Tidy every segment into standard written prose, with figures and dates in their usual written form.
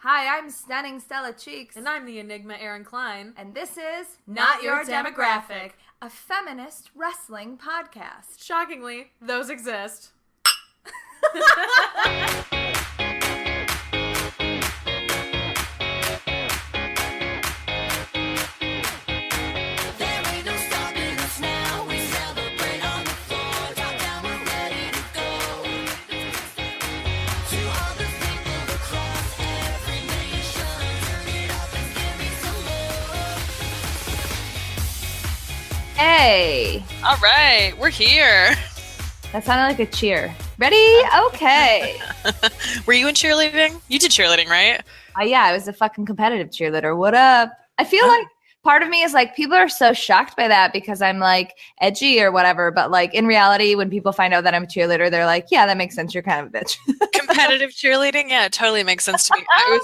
Hi, I'm Stunning Stella Cheeks. And I'm the Enigma Erin Klein. And this is Not Your Demographic, a feminist wrestling podcast. Shockingly, those exist. Hey! All right, we're here. That sounded like a cheer. Ready? Okay. Were you in cheerleading? You did cheerleading, right? Yeah, I was a fucking competitive cheerleader. What up? I feel like part of me is like, people are so shocked by that because I'm like edgy or whatever. But like in reality, when people find out that I'm a cheerleader, they're like, yeah, that makes sense. You're kind of a bitch. Competitive cheerleading? Yeah, it totally makes sense to me. I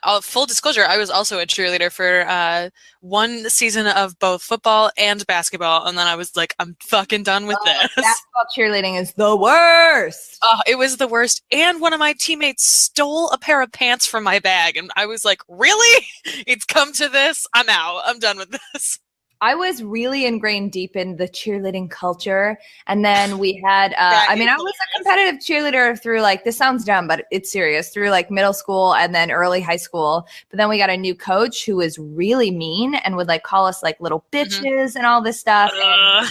was, full disclosure, I was also a cheerleader for one season of both football and basketball. And then I was like, I'm fucking done with this. Basketball cheerleading is the worst. Oh, it was the worst. And one of my teammates stole a pair of pants from my bag. And I was like, really? It's come to this? I'm out. I'm done with this. I was really ingrained deep in the cheerleading culture. And then we had, I was a competitive cheerleader through like, this sounds dumb, but it's serious, through like middle school and then early high school. But then we got a new coach who was really mean and would like call us like little bitches and all this stuff. And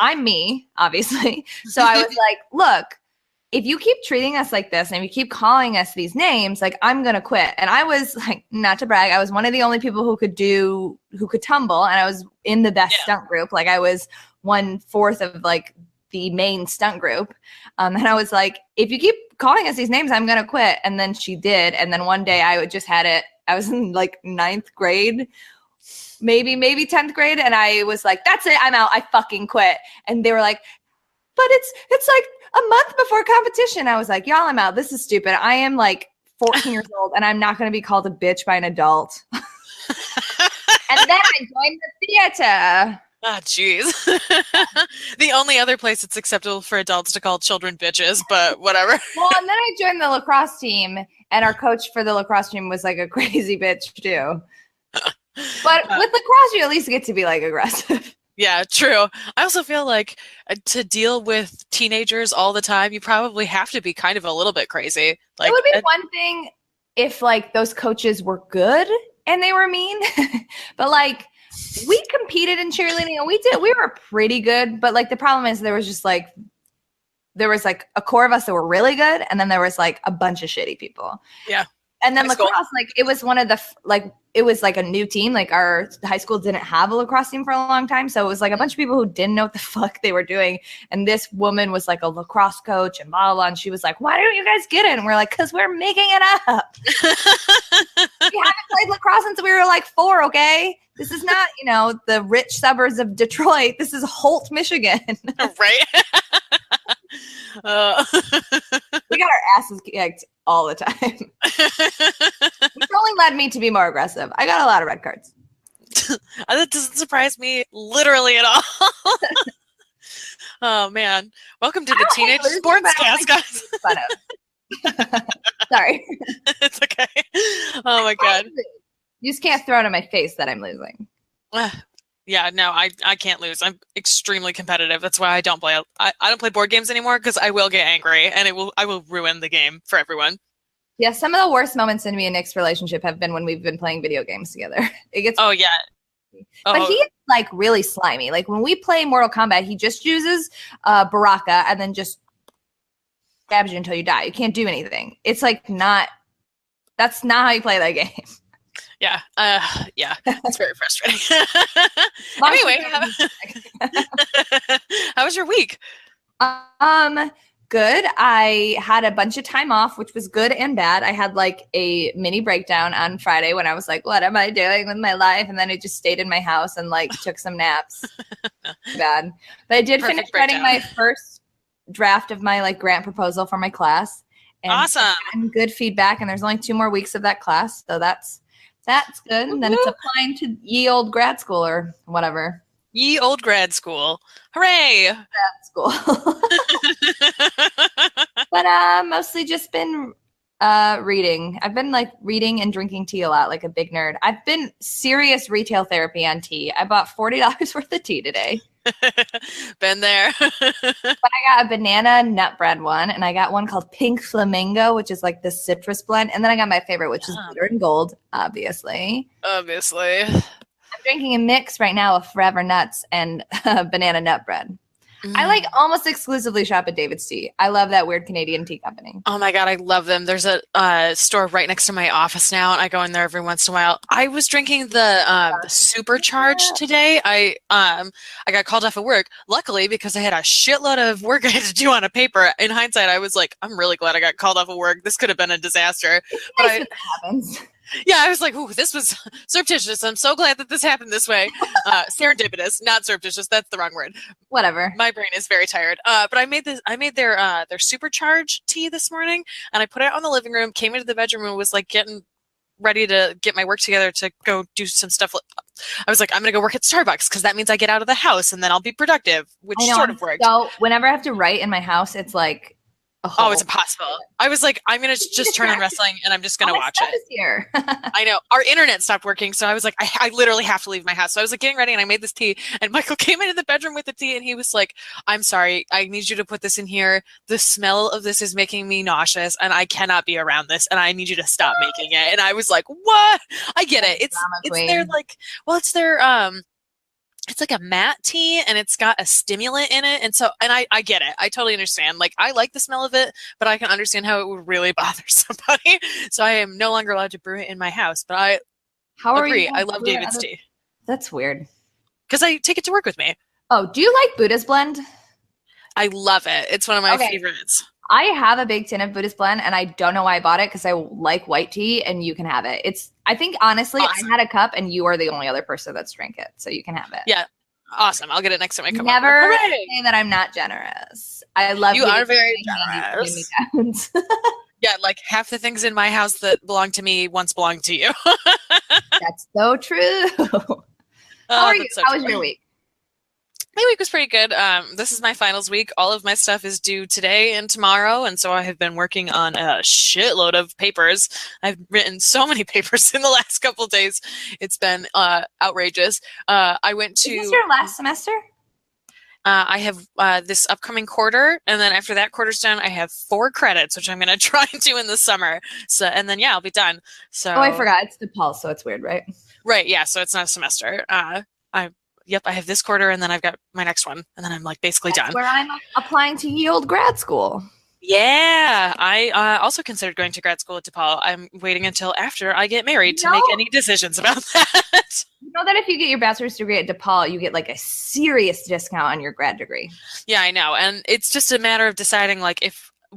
I'm me, obviously. So I was like, look, if you keep treating us like this and you keep calling us these names, like I'm going to quit. And I was like, not to brag, I was one of the only people who could tumble. And I was in the best stunt group. Like I was 1/4 of like the main stunt group. And I was like, if you keep calling us these names, I'm going to quit. And then she did. And then one day I just had it. I was in like 9th grade, maybe 10th grade. And I was like, that's it. I'm out. I fucking quit. And they were like, but it's like a month before competition. I was like, y'all, I'm out. This is stupid. I am like 14 years old and I'm not going to be called a bitch by an adult. And then I joined the theater. Ah, jeez. The only other place it's acceptable for adults to call children bitches, but whatever. Well, and then I joined the lacrosse team and our coach for the lacrosse team was like a crazy bitch too. But with lacrosse, you at least get to be like aggressive. Yeah, true. I also feel like to deal with teenagers all the time, you probably have to be kind of a little bit crazy. Like, it would be one thing if like those coaches were good and they were mean, but like we competed in cheerleading and we were pretty good. But like the problem is there was like a core of us that were really good, and then there was like a bunch of shitty people. Yeah. And then lacrosse, like it was one of the it was like a new team. Like our high school didn't have a lacrosse team for a long time, so it was like a bunch of people who didn't know what the fuck they were doing. And this woman was like a lacrosse coach and blah blah blah. And she was like, "Why don't you guys get it?" And we're like, "Cause we're making it up. We haven't played lacrosse since we were like 4. Okay, this is not the rich suburbs of Detroit. This is Holt, Michigan." Right. We got our asses kicked all the time. Which only led me to be more aggressive. I got a lot of red cards. That doesn't surprise me literally at all. Oh man. Welcome to the Teenage Sports Cast, guys. Sorry. It's okay. Oh my god. You just can't throw it in my face that I'm losing. Yeah, no, I can't lose. I'm extremely competitive. That's why I don't play. I don't play board games anymore because I will get angry and I will ruin the game for everyone. Yeah, some of the worst moments in me and Nick's relationship have been when we've been playing video games together. It gets Oh yeah. But he is like really slimy. Like when we play Mortal Kombat, he just uses Baraka and then just stabs you until you die. You can't do anything. It's like that's not how you play that game. Yeah. Yeah. It's very frustrating. Anyway, how was your week? Good. I had a bunch of time off, which was good and bad. I had like a mini breakdown on Friday when I was like, what am I doing with my life? And then I just stayed in my house and like took some naps. Bad. But I did finish writing my first draft of my like grant proposal for my class. And awesome. And good feedback. And there's only 2 more weeks of that class. So that's good. And then it's applying to ye old grad school or whatever. Ye old grad school. Hooray! Grad school. But mostly just been Reading. I've been like reading and drinking tea a lot, like a big nerd. I've been serious retail therapy on tea. I bought $40 worth of tea today. Been there. But I got a banana nut bread one, and I got one called Pink Flamingo, which is like the citrus blend. And then I got my favorite, which is Glitter and Gold, obviously. Obviously. I'm drinking a mix right now of Forever Nuts and banana nut bread. I like almost exclusively shop at David's Tea. I love that weird Canadian tea company. Oh my God, I love them. There's a store right next to my office now, and I go in there every once in a while. I was drinking the Supercharged today. I got called off of work, luckily, because I had a shitload of work I had to do on a paper. In hindsight, I was like, I'm really glad I got called off of work. This could have been a disaster. But Nice when it happens. Yeah, I was like, ooh, this was surreptitious. I'm so glad that this happened this way. Serendipitous, not surreptitious. That's the wrong word. Whatever. My brain is very tired. But I made their Supercharged tea this morning, and I put it on the living room, came into the bedroom, and was like getting ready to get my work together to go do some stuff. I was like, I'm going to go work at Starbucks because that means I get out of the house and then I'll be productive, which sort of worked. So whenever I have to write in my house, it's like, oh, it's impossible. I was like, I'm going to just turn on wrestling and I'm just going to watch it. Here. I know. Our internet stopped working. So I was like, I literally have to leave my house. So I was like getting ready and I made this tea. And Michael came into the bedroom with the tea and he was like, I'm sorry. I need you to put this in here. The smell of this is making me nauseous and I cannot be around this. And I need you to stop making it. And I was like, what? I get it. It's their like, well, it's their, it's like a matte tea and it's got a stimulant in it. And so, and I get it. I totally understand. Like, I like the smell of it, but I can understand how it would really bother somebody. So I am no longer allowed to brew it in my house, but I agree. I love David's tea. That's weird. Because I take it to work with me. Oh, do you like Buddha's Blend? I love it. It's one of my favorites. I have a big tin of Buddhist Blend, and I don't know why I bought it because I like white tea, and you can have it. I think, honestly, awesome. I had a cup, and you are the only other person that's drank it, so you can have it. Yeah. Awesome. I'll get it next time I come Never over. say that I'm not generous. I love you. Are very generous. Yeah, like half the things in my house that belong to me once belonged to you. That's so true. How are you? So How was your week? My week was pretty good. This is my finals week. All of my stuff is due today and tomorrow, and so I have been working on a shitload of papers. I've written so many papers in the last couple of days. It's been outrageous. I went to... Is this your last semester? I have this upcoming quarter, and then after that quarter's done, I have 4 credits, which I'm going to try and do in the summer. So, and then, yeah, I'll be done. So. Oh, I forgot. It's DePaul, so it's weird, right? Right, yeah, so it's not a semester. Yep, I have this quarter, and then I've got my next one, and then I'm like basically done. Where I'm applying to ye old grad school. Yeah, I also considered going to grad school at DePaul. I'm waiting until after I get married to make any decisions about that. You know that if you get your bachelor's degree at DePaul, you get like a serious discount on your grad degree. Yeah, I know, and it's just a matter of deciding like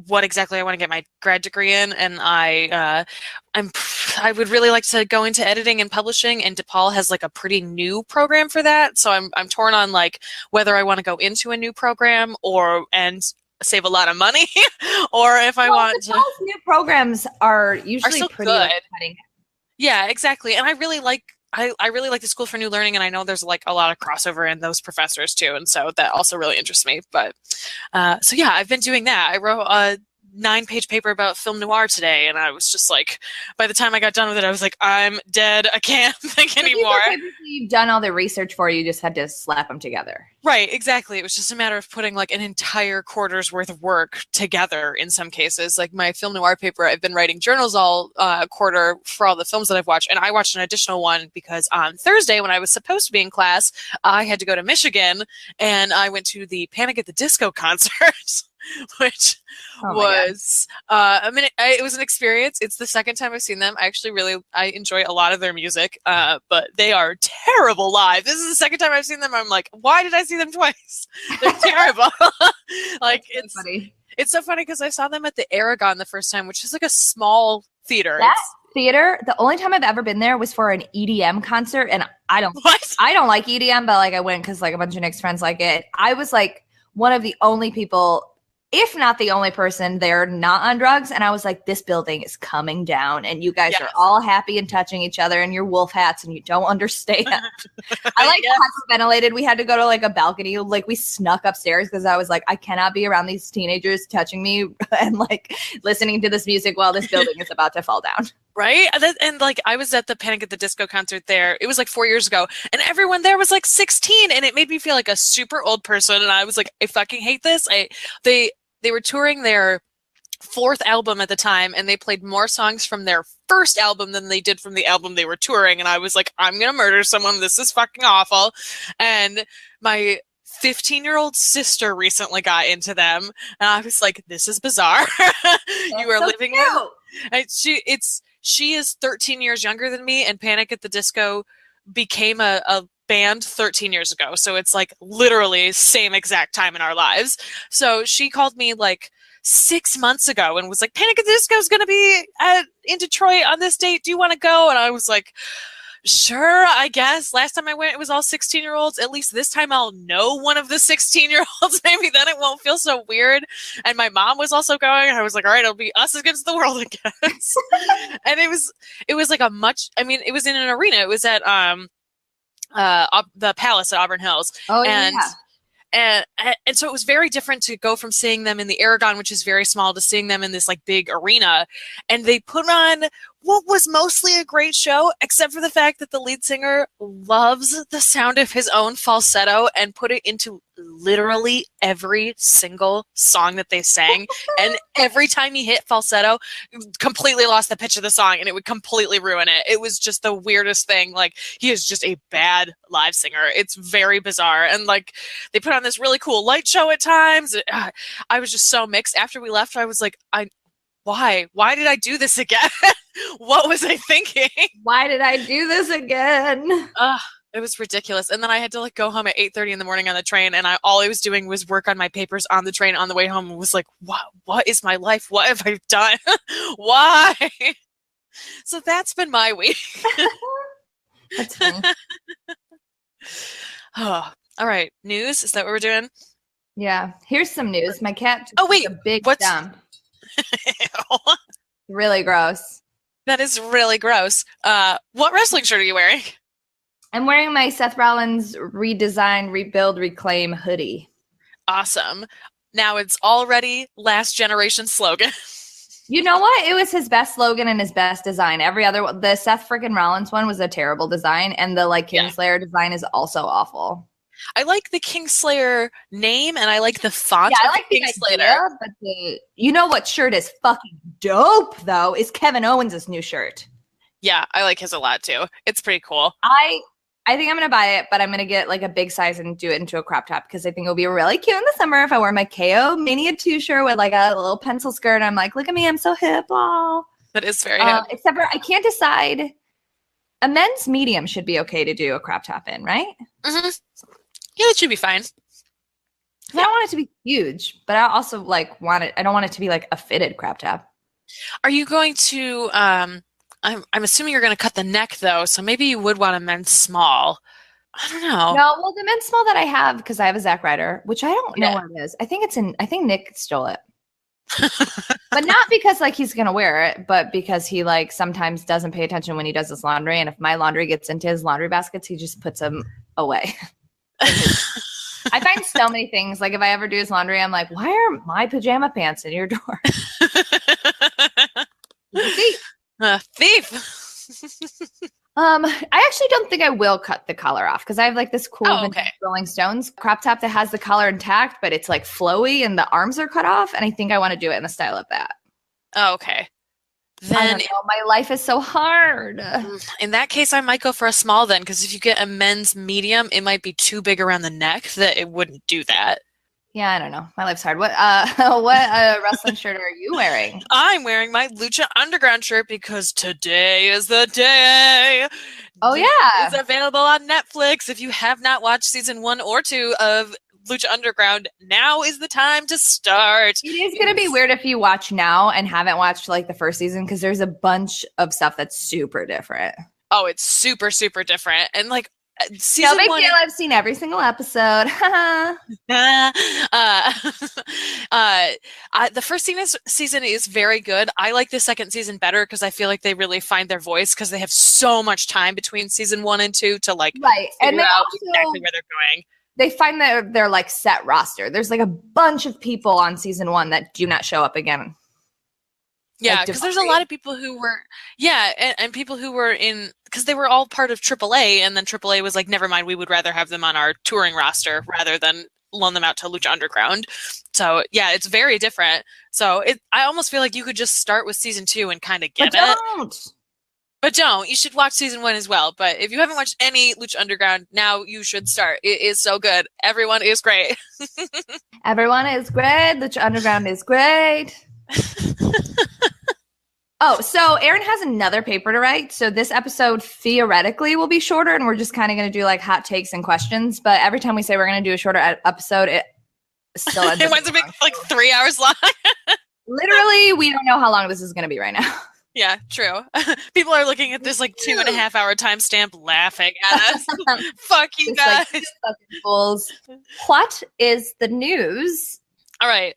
what exactly I want to get my grad degree in, and I would really like to go into editing and publishing, and DePaul has like a pretty new program for that. So I'm torn on like whether I want to go into a new program and save a lot of money, or if I want to. DePaul's new programs are usually so pretty good. exciting. Yeah, exactly, and I really like the School for New Learning, and I know there's like a lot of crossover in those professors too, and so that also really interests me. But so yeah, I've been doing that. I wrote a 9-page paper about film noir today, and I was just like, by the time I got done with it, I was like, I'm dead. I can't think anymore. You've done all the research for you just had to slap them together. Right, exactly. It was just a matter of putting like an entire quarter's worth of work together in some cases. Like my film noir paper, I've been writing journals all quarter for all the films that I've watched, and I watched an additional one because on Thursday when I was supposed to be in class, I had to go to Michigan, and I went to the Panic at the Disco concert. Which was it was an experience. It's the second time I've seen them. I enjoy a lot of their music, but they are terrible live. This is the second time I've seen them. I'm like, why did I see them twice? They're terrible. Like it's funny. It's so funny because I saw them at the Aragon the first time, which is like a small theater. Theater, the only time I've ever been there was for an EDM concert, and I don't like EDM, but like I went because like a bunch of Nick's friends like it. I was like one of the only people if not the only person there not on drugs. And I was like, this building is coming down and you guys are all happy and touching each other in your wolf hats and you don't understand. I like hyperventilated. We had to go to like a balcony. Like we snuck upstairs because I was like, I cannot be around these teenagers touching me and like listening to this music while this building is about to fall down. Right? And like I was at the Panic at the Disco concert there. It was like 4 years ago. And everyone there was like 16. And it made me feel like a super old person. And I was like, I fucking hate this. They were touring their 4th album at the time. And they played more songs from their first album than they did from the album they were touring. And I was like, I'm going to murder someone. This is fucking awful. And my 15-year-old sister recently got into them. And I was like, this is bizarre. You are so living it. She is 13 years younger than me, and Panic at the Disco became a band 13 years ago. So it's like literally same exact time in our lives. So she called me like 6 months ago and was like, Panic at the Disco is going to be in Detroit on this date. Do you want to go? And I was like, sure, I guess. Last time I went, it was all 16-year-olds. At least this time I'll know one of the 16-year-olds. Maybe then it won't feel so weird. And my mom was also going. I was like, all right, it'll be us against the world, I guess. And it was like it was in an arena. It was at the Palace at Auburn Hills. Oh, yeah. And so it was very different to go from seeing them in the Aragon, which is very small, to seeing them in this like big arena. And they put on what was mostly a great show, except for the fact that the lead singer loves the sound of his own falsetto and put it into literally every single song that they sang. And every time he hit falsetto, completely lost the pitch of the song and it would completely ruin it. It was just the weirdest thing. Like, he is just a bad live singer. It's very bizarre. And like, they put on this really cool light show at times. I was just so mixed. After we left, I was like, why did I do this again? What was I thinking? Why did I do this again? It was ridiculous. And then I had to like go home at 8:30 in the morning on the train, and all I was doing was work on my papers on the train on the way home, and was like, what is my life? What have I done? Why? So that's been my week. That's funny. Oh, all right. News? Is that what we're doing? Yeah. Here's some news. My cat took a big dump. Really gross. That is really gross. What wrestling shirt are you wearing? I'm wearing my Seth Rollins redesign, rebuild, reclaim hoodie. Awesome. Now it's already last generation slogan. You know what? It was his best slogan and his best design. Every other one, the Seth freaking Rollins one was a terrible design, and the like Kingslayer design is also awful. I like the Kingslayer name, and I like the font. Yeah, I like the idea, but you know what shirt is fucking dope though is Kevin Owens' new shirt. Yeah, I like his a lot too. It's pretty cool. I think I'm gonna buy it, but I'm gonna get like a big size and do it into a crop top because I think it'll be really cute in the summer if I wear my KO Mania 2 shirt with like a little pencil skirt. And I'm like, look at me, I'm so hip. Oh. That is very hip. Except for I can't decide. A men's medium should be okay to do a crop top in, right? Mm-hmm. Yeah, that should be fine. I don't want it to be huge, but I also like want it. I don't want it to be like a fitted crop top. Are you going to? I'm assuming you're going to cut the neck though, so maybe you would want a men's small. I don't know. No, well, the men's small that I have, because I have a Zack Ryder, which I don't know where it is. I think Nick stole it. But not because like he's gonna wear it, but because he like sometimes doesn't pay attention when he does his laundry, and if my laundry gets into his laundry baskets, he just puts them away. I find so many things, like if I ever do his laundry, I'm like, why are my pajama pants in your door? Thief. I actually don't think I will cut the collar off because I have like this cool Rolling Stones crop top that has the collar intact, but it's like flowy and the arms are cut off, and I think I want to do it in the style of that. Oh, okay. Then I don't know, my life is so hard. In that case, I might go for a small then, because if you get a men's medium, it might be too big around the neck that it wouldn't do that. Yeah, I don't know. My life's hard. What wrestling shirt are you wearing? I'm wearing my Lucha Underground shirt because today is the day. Oh, yeah. It's available on Netflix. If you have not watched season 1 or 2 of Lucha Underground, now is the time to start. It is going to be weird if you watch now and haven't watched like the first season, because there's a bunch of stuff that's super different. Oh, it's super, super different. And like, Season no big 1 deal. I've seen every single episode. The first season is very good. I like the second season better because I feel like they really find their voice because they have so much time between season 1 and 2 to like right, and figure they out also, exactly where they're going. They find that they're like set roster. There's like a bunch of people on season 1 that do not show up again. Yeah, because there's a lot of people who were, and people who were in, because they were all part of AAA, and then AAA was like, never mind, we would rather have them on our touring roster rather than loan them out to Lucha Underground. So yeah, it's very different. So I almost feel like you could just start with season 2 and kind of get it. But don't. You should watch season 1 as well. But if you haven't watched any Lucha Underground, now you should start. It is so good. Everyone is great. Everyone is great. Lucha Underground is great. Oh, so Erin has another paper to write. So this episode theoretically will be shorter, and we're just kind of going to do like hot takes and questions. But every time we say we're going to do a shorter episode, it still ends it winds up being like 3 hours long. Literally, we don't know how long this is going to be right now. Yeah, true. People are looking at this like 2.5 hour timestamp laughing at us. Fuck you guys. Like, fucking fools. What is the news? All right.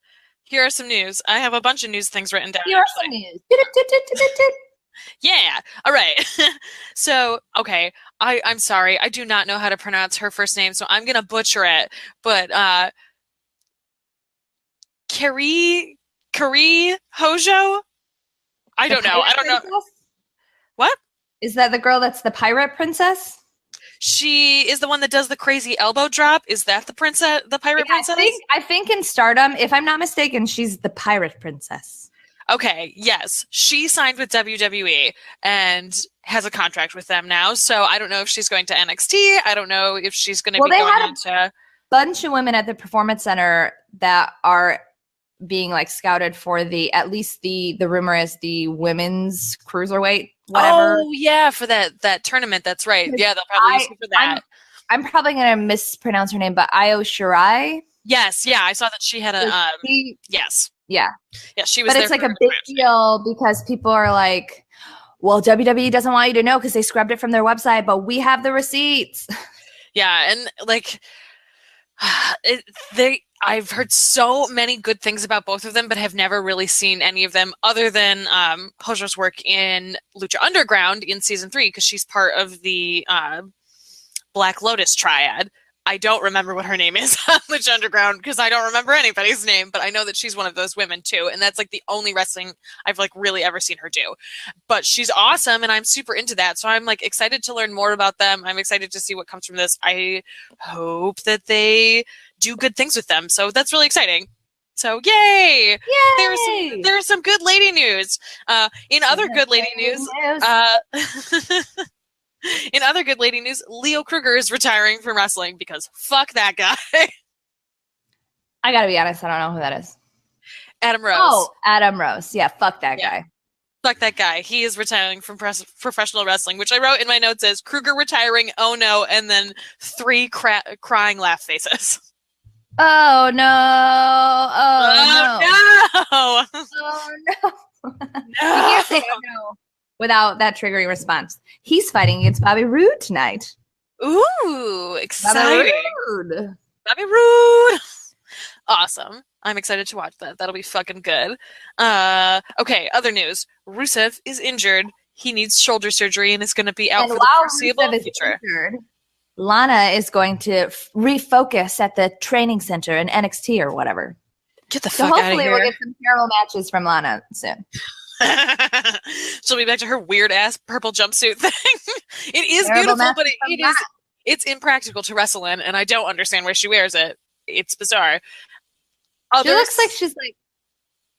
Here are some news. I have a bunch of news things written down. Here are some news. Yeah. All right. So, okay. I'm sorry. I do not know how to pronounce her first name, so I'm going to butcher it. But Carrie Hojo? I don't know. What? Is that the girl that's the pirate princess? She is the one that does the crazy elbow drop. Is that the princess, the pirate princess? I think in Stardom, if I'm not mistaken, she's the pirate princess. Okay, yes. She signed with WWE and has a contract with them now. So I don't know if she's going to NXT. I don't know if she's going to be going on to... a bunch of women at the Performance Center that are being like scouted for at least the rumor is the women's cruiserweight, whatever. Oh yeah, for that tournament. That's right. Yeah, they'll probably use her for that. I'm probably gonna mispronounce her name, but Io Shirai. Yes, yeah, I saw that she had a yes. Yeah. Yeah, she was. But it's like a big deal because people are like, well, WWE doesn't want you to know because they scrubbed it from their website, but we have the receipts. Yeah, and like I've heard so many good things about both of them, but have never really seen any of them other than Hojo's work in Lucha Underground in season 3, because she's part of the Black Lotus triad. I don't remember what her name is on Lucha Underground because I don't remember anybody's name, but I know that she's one of those women too, and that's like the only wrestling I've like really ever seen her do. But she's awesome, and I'm super into that, so I'm like excited to learn more about them. I'm excited to see what comes from this. I hope that they do good things with them, so that's really exciting. So yay! There's some good lady news. In other good lady news, in other good lady news, Leo Kruger is retiring from wrestling because fuck that guy. I gotta be honest, I don't know who that is. Adam Rose. Oh, Adam Rose. Yeah, fuck that guy. Fuck that guy. He is retiring from professional wrestling, which I wrote in my notes as Kruger retiring, oh no, and then 3 crying laugh faces. Oh no. Oh no. Oh no. You can't say oh no without that triggering response. He's fighting against Bobby Roode tonight. Ooh, exciting. Bobby Roode. Awesome. I'm excited to watch that. That'll be fucking good. Okay, other news. Rusev is injured. He needs shoulder surgery and is going to be out for the foreseeable future. Injured, Lana is going to refocus at the training center in NXT or whatever. Get the fuck out of here. So hopefully we'll get some terrible matches from Lana soon. She'll be back to her weird ass purple jumpsuit thing. It is terrible beautiful, but it's impractical to wrestle in, and I don't understand why she wears it. It's bizarre. She looks like she's like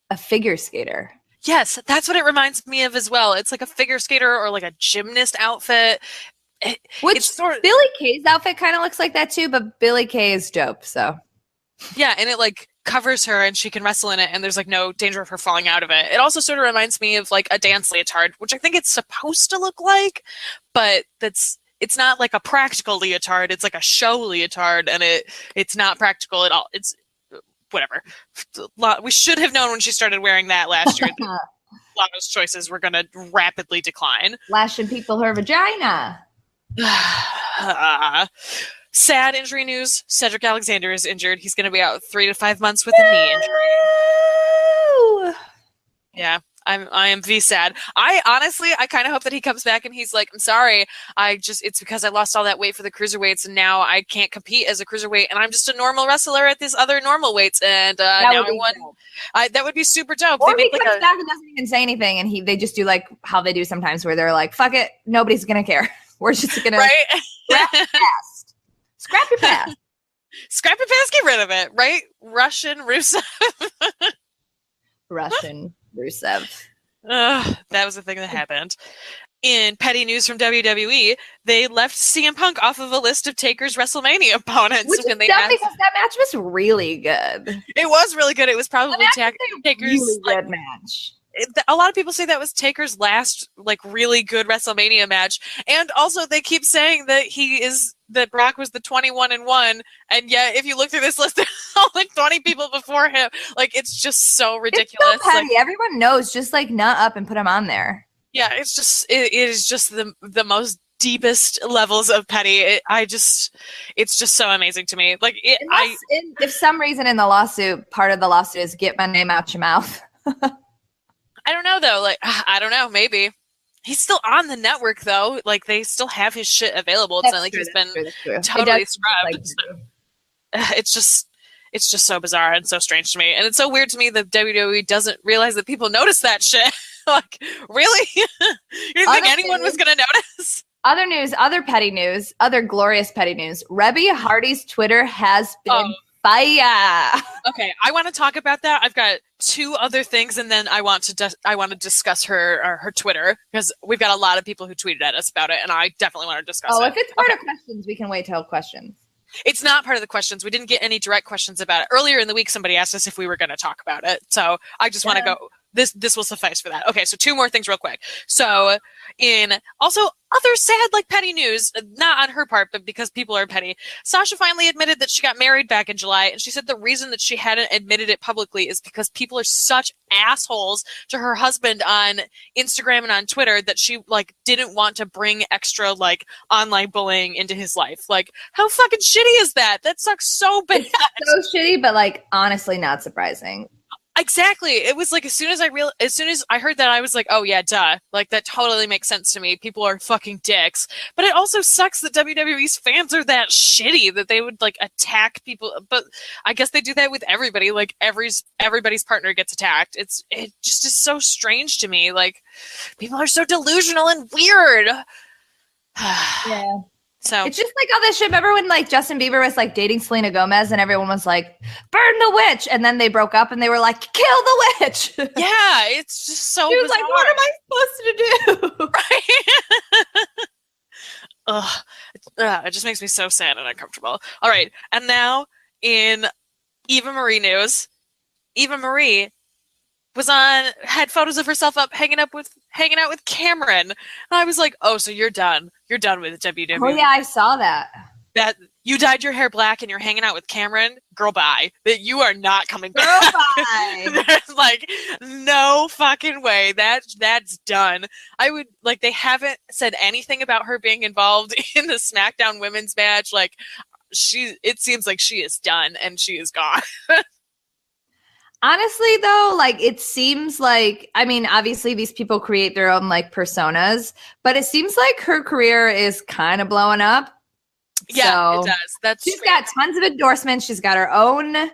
a figure skater. Yes, that's what it reminds me of as well. It's like a figure skater or like a gymnast outfit. Billie Kay's outfit kind of looks like that too, but Billie Kay is dope, so. Yeah, and it like covers her and she can wrestle in it and there's like no danger of her falling out of it. It also sort of reminds me of like a dance leotard, which I think it's supposed to look like, but it's not like a practical leotard. It's like a show leotard, and it's not practical at all. It's whatever. We should have known when she started wearing that last year. Lana's choices were going to rapidly decline. Flashing people her vagina. Sad injury news. Cedric Alexander is injured. He's going to be out 3 to 5 months with a knee injury. Yeah, I am sad. I honestly, I kind of hope that he comes back and he's like, I'm sorry, it's because I lost all that weight for the cruiserweights and now I can't compete as a cruiserweight and I'm just a normal wrestler at these other normal weights and now I won. That would be super dope. Or he comes back and doesn't even say anything and they just do like how they do sometimes where they're like, fuck it, nobody's gonna care. We're just gonna scrap your past. Scrap your past. Scrap your past, get rid of it, right? Russian Rusev. Russian Rusev. That was the thing that happened. In petty news from WWE, they left CM Punk off of a list of Taker's WrestleMania opponents. Which is dumb because that match was really good. It was really good. It was probably Taker's really good match. A lot of people say that was Taker's last like really good WrestleMania match, and also they keep saying that Brock was the 21-1, and yet if you look through this list, there's only 20 people before him. Like it's just so ridiculous. It's so petty. Like, everyone knows. Just like nut up and put him on there. Yeah, it is just the most deepest levels of petty. It's just so amazing to me. Like if some reason in the lawsuit, part of the lawsuit is get my name out your mouth. I don't know though. Like I don't know. Maybe he's still on the network though. Like they still have his shit available. It's not like he's been totally scrubbed. It's just so bizarre and so strange to me. And it's so weird to me that WWE doesn't realize that people notice that shit. Like really? You didn't think anyone was gonna notice? Other news, other petty news, other glorious petty news. Rebby Hardy's Twitter has been fire. Okay, I want to talk about that. I've got 2 other things, and then I want to discuss her Twitter because we've got a lot of people who tweeted at us about it, and I definitely want to discuss it. If it's part of questions, we can wait till questions. It's not part of the questions. We didn't get any direct questions about it. Earlier in the week, somebody asked us if we were going to talk about it, so I just want to go. This will suffice for that. Okay, so 2 more things real quick. So in also other sad like petty news, not on her part, but because people are petty, Sasha finally admitted that she got married back in July, and she said the reason that she hadn't admitted it publicly is because people are such assholes to her husband on Instagram and on Twitter that she like didn't want to bring extra like online bullying into his life. Like how fucking shitty is that? That sucks so bad. It's so shitty, but like honestly not surprising. Exactly. It was like as soon as I heard that, I was like, oh yeah, duh. Like that totally makes sense to me. People are fucking dicks. But it also sucks that WWE's fans are that shitty that they would like attack people. But I guess they do that with everybody. Like everybody's partner gets attacked. It just is so strange to me. Like people are so delusional and weird. Yeah. So it's just like all this shit. Remember when like Justin Bieber was like dating Selena Gomez and everyone was like, burn the witch. And then they broke up and they were like, kill the witch. Yeah, it's just so She was bizarre. like, what am I supposed to do? Right? Ugh. It just makes me so sad and uncomfortable. All right. And now in Eva Marie news, Eva Marie had photos of herself up hanging out with Cameron. And I was like, oh, so you're done. You're done with WWE. Oh yeah, I saw that. That you dyed your hair black and you're hanging out with Cameron, girl, bye. That you are not coming back. Girl, bye. There's like no fucking way. That's done. I would like they haven't said anything about her being involved in the SmackDown women's match. Like it seems like she is done and she is gone. Honestly, though, like it seems like, I mean, obviously these people create their own like personas, but it seems like her career is kind of blowing up. Yeah, it does. She's got tons of endorsements. She's got her own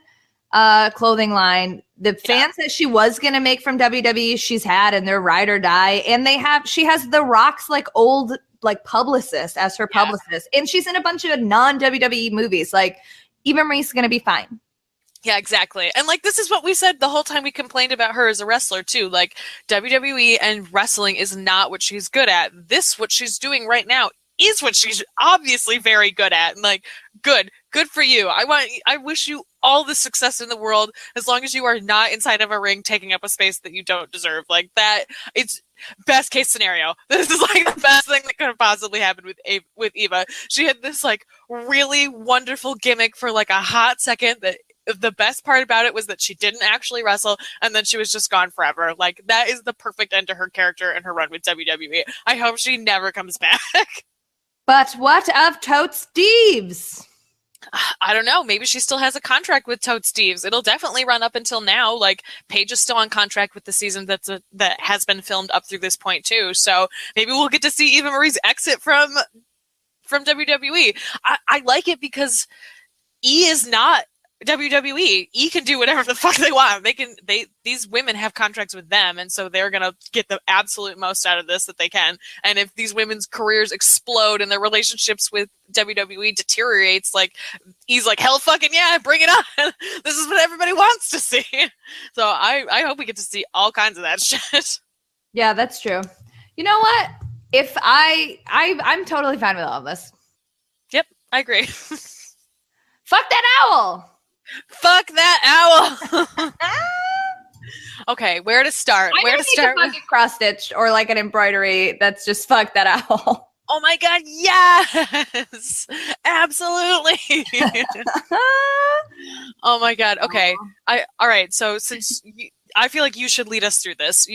clothing line. The fans that she was going to make from WWE, she's had, and they're ride or die. And she has The Rock's like old like publicist as her publicist. And she's in a bunch of non-WWE movies. Like Eva Marie's going to be fine. Yeah, exactly. And like this is what we said the whole time we complained about her as a wrestler too. Like WWE and wrestling is not what she's good at. What she's doing right now is what she's obviously very good at. And like good for you. I wish you all the success in the world as long as you are not inside of a ring taking up a space that you don't deserve. Like that, it's best case scenario. This is like the best thing that could have possibly happened with Eva. She had this like really wonderful gimmick for like a hot second that the best part about it was that she didn't actually wrestle and then she was just gone forever. Like that is the perfect end to her character and her run with WWE. I hope she never comes back. But what of Totes Steves? I don't know. Maybe she still has a contract with Toad Steves. It'll definitely run up until now. Like, Paige is still on contract with the season that has been filmed up through this point too. So maybe we'll get to see Eva Marie's exit from WWE. I like it because E is not WWE. E can do whatever the fuck they want. These women have contracts with them, and so they're gonna get the absolute most out of this that they can. And if these women's careers explode and their relationships with WWE deteriorates, like, E's like, hell fucking yeah, bring it on. This is what everybody wants to see. So I hope we get to see all kinds of that shit. Yeah, that's true. You know what? If I'm totally fine with all of this. Yep, I agree. Fuck that owl. Fuck that owl. Okay, where to start? I need to fucking cross stitch or like an embroidery that's just fuck that owl. Oh my god, yes! Absolutely. Oh my god. Okay. All right. So I feel like you should lead us through this.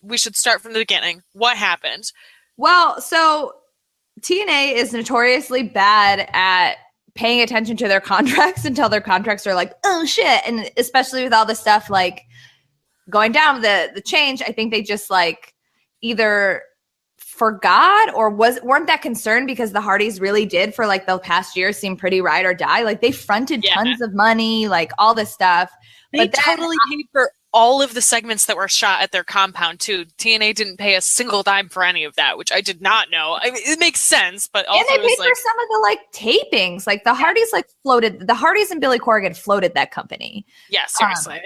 We should start from the beginning. What happened? Well, so TNA is notoriously bad at paying attention to their contracts until their contracts are like, oh shit. And especially with all this stuff like going down the change, I think they just like either forgot or weren't that concerned because the Hardys really did for like the past year seem pretty ride or die. Like they fronted tons of money, like all this stuff. They totally paid for all of the segments that were shot at their compound too. TNA didn't pay a single dime for any of that, which I did not know. I mean, it makes sense, but also and they paid for some of the like tapings. Like the Hardys the Hardys and Billy Corgan floated that company. Yeah, seriously.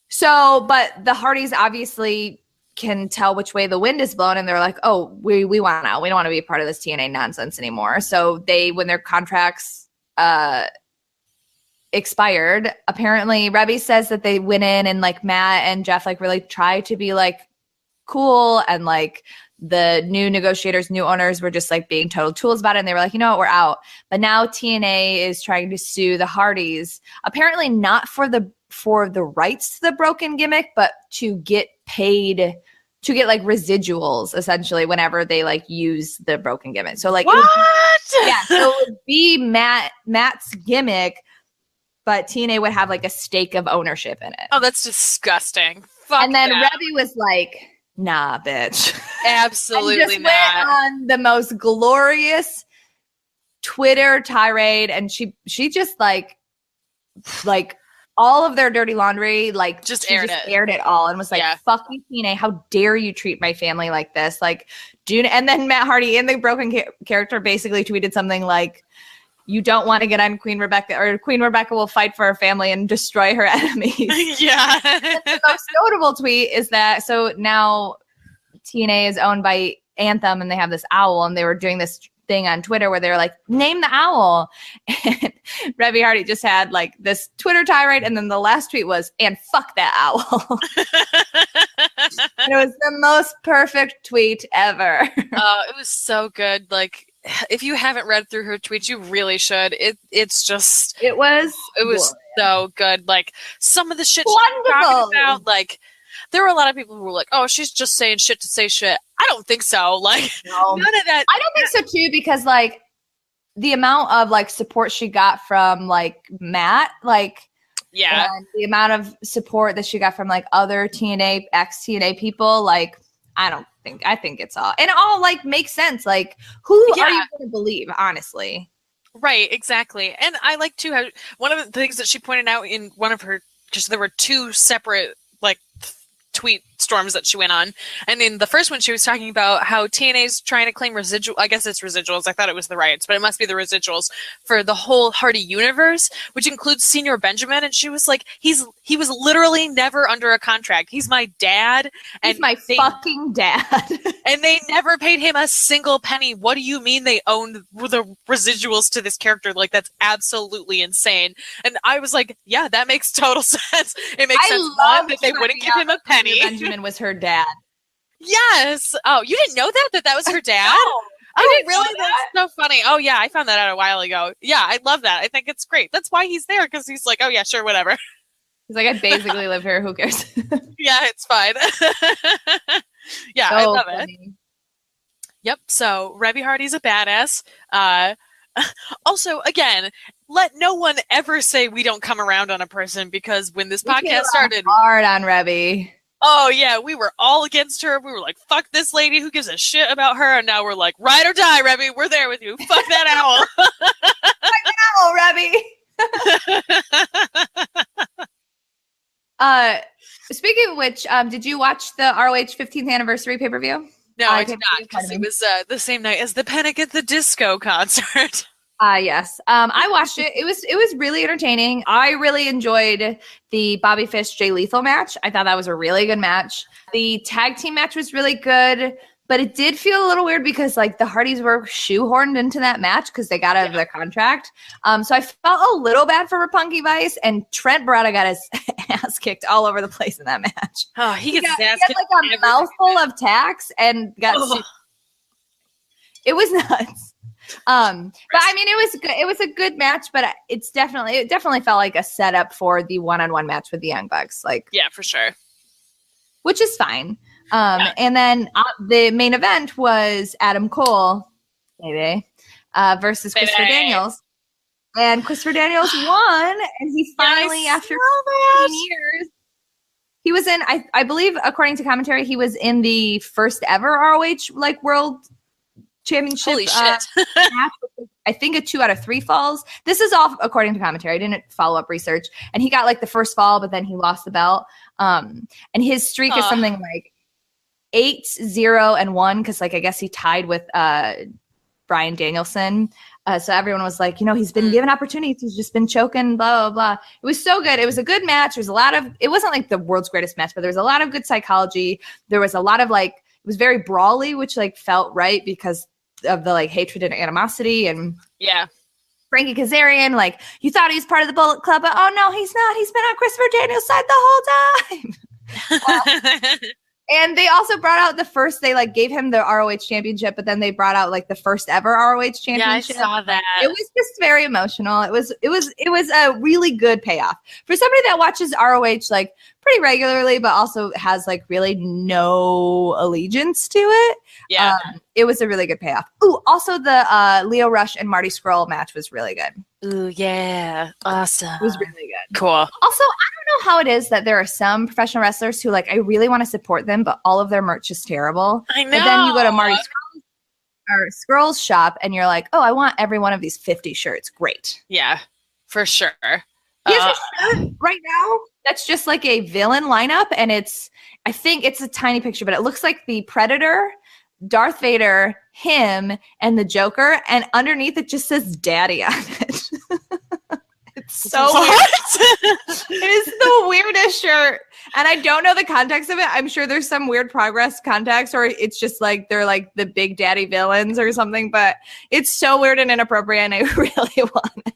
So, but the Hardys obviously can tell which way the wind is blowing, and they're like, "Oh, we want out. We don't want to be a part of this TNA nonsense anymore." So when their contracts expired, apparently Rebby says that they went in and like Matt and Jeff like really tried to be like cool, and like the new negotiators, new owners were just like being total tools about it, and they were like, you know what, we're out. But now TNA is trying to sue the Hardys, apparently not for the rights to the broken gimmick, but to get paid, to get like residuals essentially whenever they like use the broken gimmick. So like what? So it would be Matt's gimmick, but TNA would have like a stake of ownership in it. Oh, that's disgusting. Fuck and then that. Rebby was like, nah, bitch. Absolutely and just not. Went on the most glorious Twitter tirade, and she just like all of their dirty laundry, like just aired it all and was like, fuck you, TNA, how dare you treat my family like this? Like, and then Matt Hardy in the broken character basically tweeted something like, you don't want to get on Queen Rebecca, or Queen Rebecca will fight for her family and destroy her enemies. Yeah. The most notable tweet is that, so now TNA is owned by Anthem and they have this owl, and they were doing this thing on Twitter where they were like, name the owl. And Rebby Hardy just had like this Twitter tirade, and then the last tweet was, and fuck that owl. And it was the most perfect tweet ever. It was so good. Like, if you haven't read through her tweets, you really should. It was so good. Like, some of the shit she was talking about, like, there were a lot of people who were like, oh, she's just saying shit to say shit. I don't think so. Like, no. None of that. I don't think so too, because like the amount of like support she got from like Matt, like, and the amount of support that she got from like other TNA, ex-TNA people, like, I think it's all, and it all like makes sense. Like, who are you going to believe, honestly? Right, exactly. And I like to have one of the things that she pointed out in one of her, because there were two separate like tweet storms that she went on, and in the first one she was talking about how TNA's trying to claim residual, I guess it's residuals, I thought it was the rights, but it must be the residuals for the whole Hardy universe, which includes Senior Benjamin. And she was like, he was literally never under a contract. He's my dad, and he's my fucking dad. And they never paid him a single penny. What do you mean they owned the residuals to this character? Like, that's absolutely insane. And I was like, yeah, that makes total sense. It makes sense that they wouldn't give him a penny. Benjamin was her dad. Yes. Oh, you didn't know that that was her dad? No, oh, really? That's so funny. Oh, yeah, I found that out a while ago. Yeah, I love that. I think it's great. That's why he's there, because he's like, oh, yeah, sure, whatever. He's like, I basically live here. Who cares? Yeah, it's fine. Yeah, so I love it. Yep. So Reby Hardy's a badass. Also, again, let no one ever say we don't come around on a person, because when this podcast started, hard on Reby. Oh yeah, we were all against her. We were like, "Fuck this lady. Who gives a shit about her?" And now we're like, "Ride or die, Reby. We're there with you. Fuck that owl." Fuck that owl, Reby. Speaking of which, did you watch the ROH 15th anniversary pay-per-view? No, I did not, because it was the same night as the Panic at the Disco concert. Yes. I watched it. It was really entertaining. I really enjoyed the Bobby Fish Jay Lethal match. I thought that was a really good match. The tag team match was really good, but it did feel a little weird because like the Hardys were shoehorned into that match because they got out of their contract. So I felt a little bad for Roppongi Vice, and Trent Barretta got his ass kicked all over the place in that match. Oh, he gets his ass kicked. Like a mouthful of tacks and got. It was nuts. But I mean, it was good. It was a good match, but it definitely felt like a setup for the one-on-one match with the Young Bucks. Like, yeah, for sure. Which is fine. And then the main event was Adam Cole, versus Christopher Daniels. And Christopher Daniels won, and he finally, after 15 years, he was in, I believe, according to commentary, he was in the first ever ROH like World Championship. Holy shit. Match, I think a 2 out of 3 falls. This is all according to commentary. I didn't follow up research. And he got like the first fall, but then he lost the belt. And his streak is something like 8-0-1, because like I guess he tied with Bryan Danielson. So everyone was like, he's been given opportunities. He's just been choking, blah, blah, blah. It was so good. It was a good match. There was it wasn't like the world's greatest match, but there was a lot of good psychology. There was a lot of like, it was very brawly, which like felt right because of the like hatred and animosity. And Frankie Kazarian, like, you thought he was part of the Bullet Club, but oh no, he's not. He's been on Christopher Daniels' side the whole time. And they also brought out they like gave him the ROH championship, but then they brought out like the first ever ROH championship. Yeah, I saw that. It was just very emotional. It was a really good payoff for somebody that watches ROH like pretty regularly, but also has like really no allegiance to it. Yeah. It was a really good payoff. Ooh, also the Leo Rush and Marty Scurll match was really good. Ooh, yeah. Awesome. It was really good. Cool. Also, I don't know how it is that there are some professional wrestlers who like, I really want to support them, but all of their merch is terrible. I know. But then you go to Marty Scurll's shop and you're like, oh, I want every one of these 50 shirts. Great. Yeah, for sure. He has a shirt right now that's just like a villain lineup, and I think it's a tiny picture, but it looks like the Predator, Darth Vader, him, and the Joker, and underneath it just says Daddy on it. It's so weird. It is the weirdest shirt, and I don't know the context of it. I'm sure there's some weird progress context, or it's just like they're like the big daddy villains or something, but it's so weird and inappropriate, and I really want it.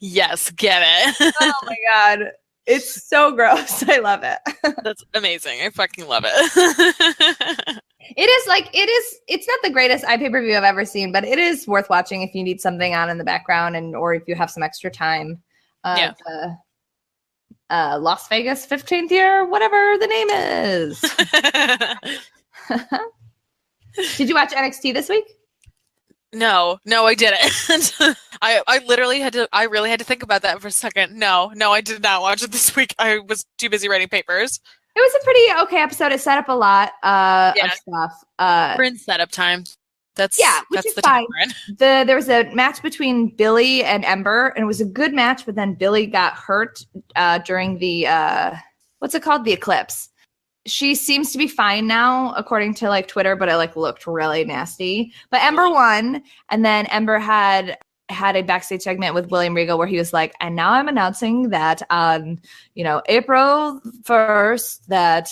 Yes, get it. Oh my God. It's so gross. I love it. That's amazing. I fucking love it. It's not the greatest pay-per-view I've ever seen, but it is worth watching if you need something on in the background or if you have some extra time. Las Vegas 15th year, whatever the name is. Did you watch NXT this week? No, I didn't. I literally really had to think about that for a second. No, I did not watch it this week. I was too busy writing papers. It was a pretty okay episode. It set up a lot of stuff. We're in setup time. That's which is the fine. time we're in. There was a match between Billy and Ember, and it was a good match, but then Billy got hurt during the what's it called? The eclipse. She seems to be fine now, according to like Twitter, but it like looked really nasty. But Ember won, and then Ember had a backstage segment with William Regal where he was like, and now I'm announcing that on, April 1st that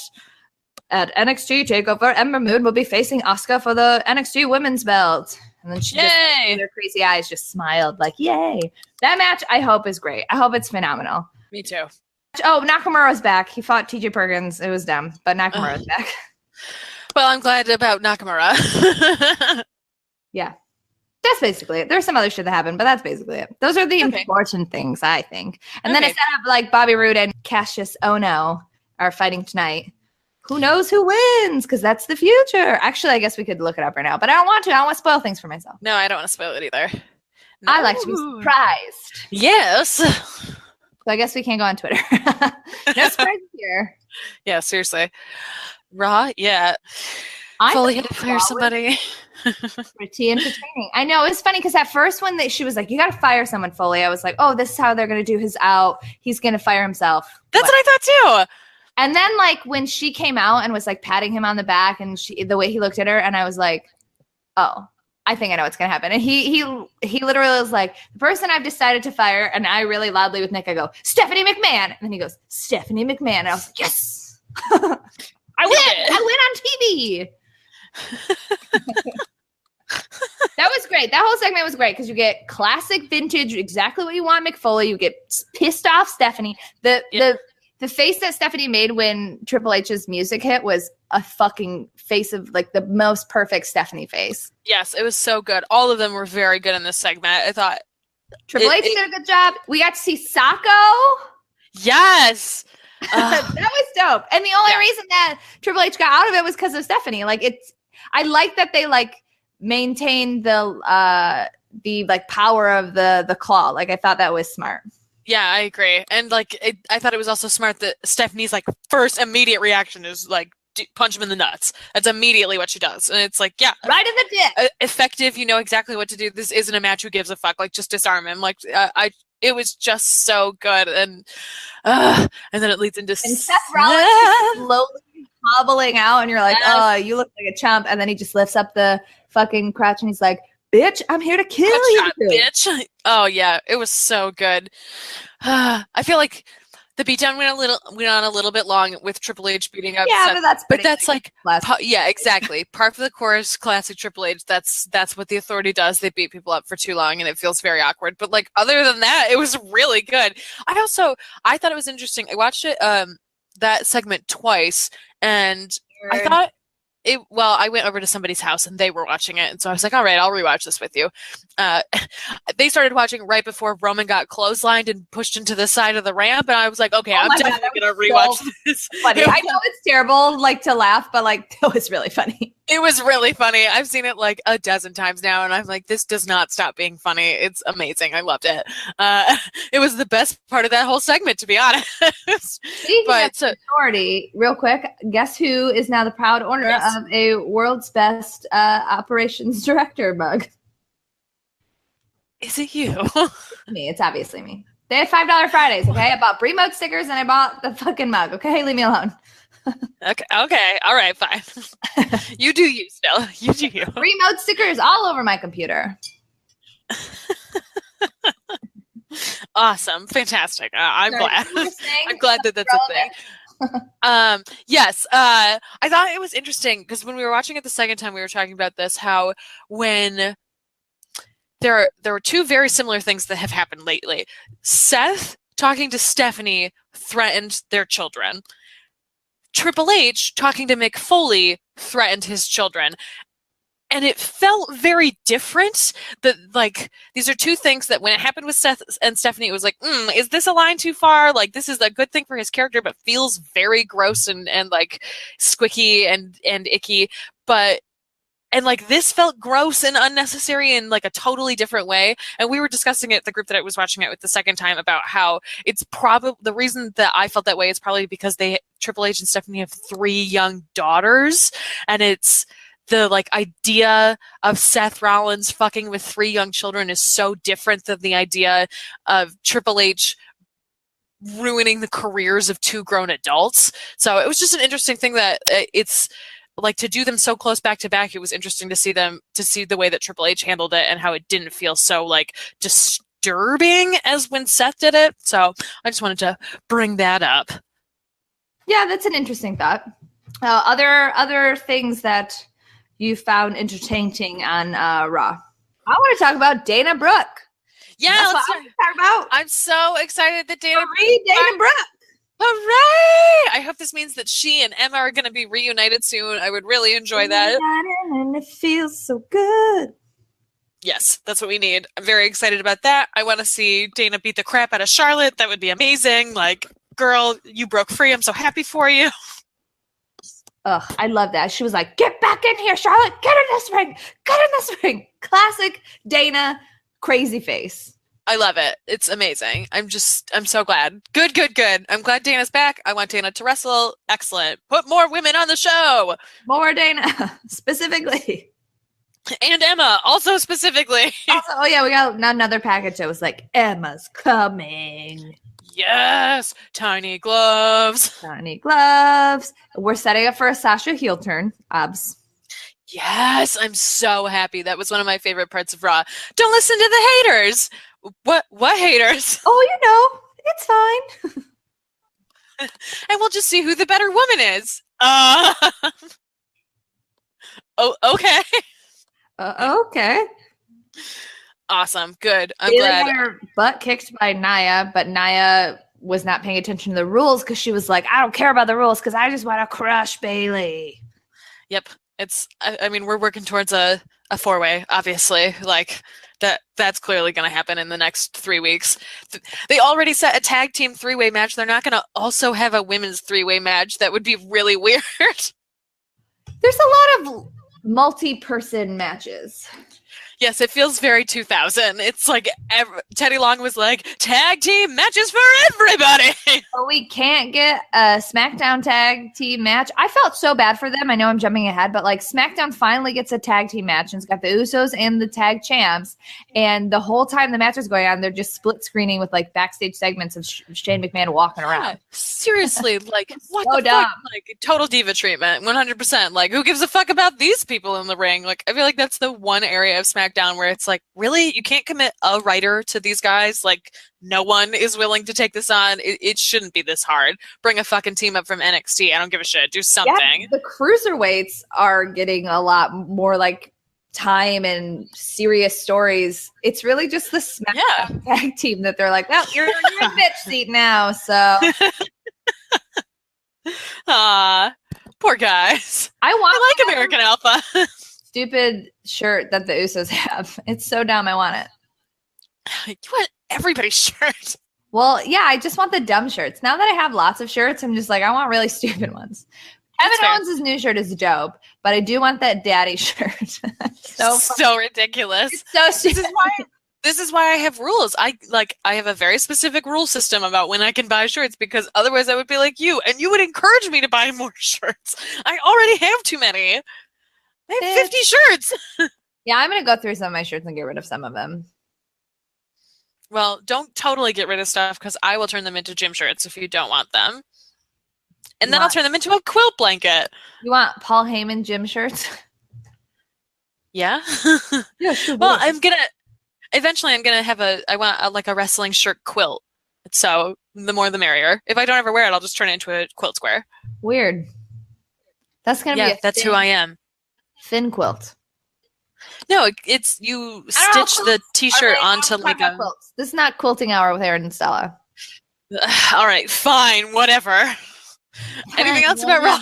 at NXT TakeOver, Ember Moon will be facing Asuka for the NXT Women's Belt. And then she just, with her crazy eyes, just smiled like, yay. That match, I hope, is great. I hope it's phenomenal. Me too. Oh, Nakamura's back. He fought TJ Perkins. It was dumb, but Nakamura's back. Well, I'm glad about Nakamura. Yeah. That's basically it. There's some other shit that happened, but that's basically it. Those are the important things, I think. And then it set up like Bobby Roode and Cassius Ohno are fighting tonight. who knows who wins? Because that's the future. Actually, I guess we could look it up right now, but I don't want to. I don't want to spoil things for myself. No, I don't want to spoil it either. No. I like to be surprised. Yes. So I guess we can't go on Twitter. No surprises here. Yeah, seriously. Raw? Yeah. Fully had to fire somebody. Pretty entertaining. I know. It was funny because at first when she was like, you got to fire someone, Foley, I was like, oh, this is how they're going to do his out. He's going to fire himself. That's what I thought too. And then like when she came out and was like patting him on the back and the way he looked at her, and I was like, oh, I think I know what's going to happen. And he literally was like, the person I've decided to fire, and I really loudly with Nick, I go, Stephanie McMahon. And then he goes, Stephanie McMahon. And I was like, yes. I win on TV. That was great. That whole segment was great because you get classic vintage, exactly what you want, McFoley. You get pissed off Stephanie. The face that Stephanie made when Triple H's music hit was a fucking face of like the most perfect Stephanie face. Yes, it was so good. All of them were very good in this segment. I thought Triple H did a good job. We got to see Sacco. Yes. That was dope. And the only reason that Triple H got out of it was because of Stephanie. Like I like that they like maintained the like power of the claw. Like I thought that was smart. Yeah, I agree. And like I thought it was also smart that Stephanie's like first immediate reaction is like punch him in the nuts. That's immediately what she does. And it's like, yeah, right in the dick. Effective. You know exactly what to do. This isn't a match. Who gives a fuck? Like just disarm him. Like it was just so good. And then it leads into and Seth Rollins slowly hobbling out, and you're like, oh, you look like a chump. And then he just lifts up the fucking crotch, and he's like, bitch, I'm here to kill you, bitch. Oh yeah, it was so good. I feel like the beatdown went on a little bit long with Triple H beating up. Yeah, but that's like yeah, exactly. Part of the course, classic Triple H. That's what the Authority does. They beat people up for too long, and it feels very awkward. But like other than that, it was really good. I thought it was interesting. I watched it that segment twice, and I thought. I went over to somebody's house and they were watching it. And so I was like, all right, I'll rewatch this with you. They started watching right before Roman got clotheslined and pushed into the side of the ramp. And I was like, okay, I'm definitely going to rewatch this. Funny. I know it's terrible, like to laugh, but like it was really funny. It was really funny. I've seen it like a dozen times now. And I'm like, this does not stop being funny. It's amazing. I loved it. It was the best part of that whole segment, to be honest. Speaking of Shortie, real quick, guess who is now the proud owner of a World's Best Operations Director mug? Is it you? Me. It's obviously me. They had $5 Fridays, okay? I bought Brie mode stickers and I bought the fucking mug, okay? Leave me alone. Okay. All right, fine. You do you still. You do you. Brie mode stickers all over my computer. Awesome. Fantastic. I'm glad. I'm glad that that's a thing. Yes. I thought it was interesting because when we were watching it the second time, we were talking about this, how when there were two very similar things that have happened lately. Seth talking to Stephanie threatened their children. Triple H talking to Mick Foley threatened his children. And it felt very different. That like these are two things that when it happened with Seth and Stephanie, it was like, is this a line too far? Like this is a good thing for his character, but feels very gross and like squicky and icky. And like this felt gross and unnecessary in like a totally different way. And we were discussing it, the group that I was watching it with the second time, about how it's probably the reason that I felt that way is probably because Triple H and Stephanie have 3 young daughters, and it's the like idea of Seth Rollins fucking with 3 young children is so different than the idea of Triple H ruining the careers of 2 grown adults. So it was just an interesting thing that it's like to do them so close back to back. It was interesting to see the way that Triple H handled it and how it didn't feel so like disturbing as when Seth did it. So I just wanted to bring that up. Yeah, that's an interesting thought. Other things that you found entertaining on Raw. I want to talk about Dana Brooke. Yeah, let's talk about. I'm so excited that Dana Brooke. Hooray! I hope this means that she and Emma are going to be reunited soon. I would really enjoy that. And it feels so good. Yes, that's what we need. I'm very excited about that. I want to see Dana beat the crap out of Charlotte. That would be amazing. Like, girl, you broke free. I'm so happy for you. I love that. She was like, "Get back in here, Charlotte. Get in this ring. Get in this ring." Classic Dana crazy face. I love it. It's amazing. I'm so glad. Good, good, good. I'm glad Dana's back. I want Dana to wrestle. Excellent. Put more women on the show. More Dana, specifically. And Emma, also specifically. Also, oh yeah, we got another package that was like, Emma's coming. Yes. Tiny gloves. Tiny gloves. We're setting up for a Sasha heel turn. Abs. Yes. I'm so happy. That was one of my favorite parts of Raw. Don't listen to the haters. What haters? Oh, you know, it's fine. And we'll just see who the better woman is. Oh, okay. Okay. Awesome. Good. I'm Bayley glad. got her butt kicked by Nia, but Nia was not paying attention to the rules because she was like, I don't care about the rules because I just want to crush Bayley. Yep. I mean, we're working towards a 4-way, obviously. Like, that's clearly going to happen in the next 3 weeks. They already set a tag team 3-way match. They're not going to also have a women's 3-way match. That would be really weird. There's a lot of multi-person matches. Yes, it feels very 2000. It's like Teddy Long was like, tag team matches for everybody. But we can't get a SmackDown tag team match. I felt so bad for them. I know I'm jumping ahead, but like SmackDown finally gets a tag team match and it's got the Usos and the tag champs. And the whole time the match is going on, they're just split screening with like backstage segments of Shane McMahon walking around. Seriously, like what So the dumb. fuck? Like total diva treatment, 100%. Like who gives a fuck about these people in the ring? Like I feel like that's the one area of SmackDown where it's like, really? You can't commit a writer to these guys? Like no one is willing to take this on. It shouldn't be this hard. Bring a fucking team up from NXT. I don't give a shit. Do something. Yeah, the cruiserweights are getting a lot more like time and serious stories. It's really just the SmackDown tag team that they're like, well, you're in a bitch seat now. So poor guys. I like American Alpha. Stupid shirt that the Usos have. It's so dumb. I want it. You want everybody's shirt. Well, yeah, I just want the dumb shirts. Now that I have lots of shirts, I'm just like, I want really stupid ones. That's Evan fair. Owens' new shirt is dope, but I do want that daddy shirt. So ridiculous. It's so stupid. This is why I have rules. I have a very specific rule system about when I can buy shirts because otherwise I would be like you and you would encourage me to buy more shirts. I already have too many. I have 50 shirts. Yeah, I'm going to go through some of my shirts and get rid of some of them. Well, don't totally get rid of stuff because I will turn them into gym shirts if you don't want them. And then I'll turn them into a quilt blanket. You want Paul Heyman gym shirts? Yeah. Yeah, sure. Well, eventually I'm going to have I want a wrestling shirt quilt. So the more the merrier. If I don't ever wear it, I'll just turn it into a quilt square. Weird. That's going to be that's who I am. Thin quilt. No, it's you stitch the t-shirt onto like a... Quilts. This is not quilting hour with Erin and Stella. All right, fine, whatever. Anything else about Raw?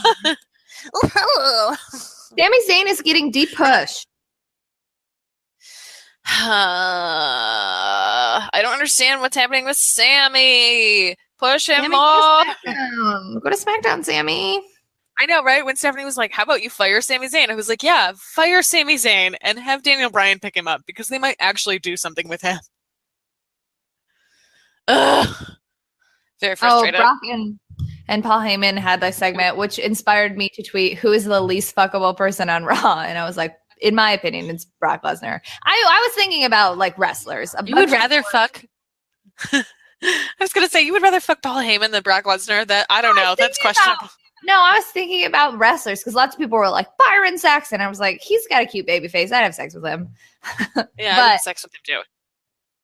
Sami Zayn is getting deep push. I don't understand what's happening with Sammy. Push him Sammy, more. Go to SmackDown, Sammy. I know, right? When Stephanie was like, how about you fire Sami Zayn? I was like, yeah, fire Sami Zayn and have Daniel Bryan pick him up because they might actually do something with him. Ugh. Very frustrated. Oh, Brock and Paul Heyman had that segment, which inspired me to tweet, who is the least fuckable person on Raw? And I was like, in my opinion, it's Brock Lesnar. I was thinking about like wrestlers. You would rather fuck... I was going to say, you would rather fuck Paul Heyman than Brock Lesnar? That I don't know. That's questionable. No, I was thinking about wrestlers because lots of people were like, Byron Saxton. I was like, he's got a cute baby face. I'd have sex with him. Yeah, I'd have sex with him too.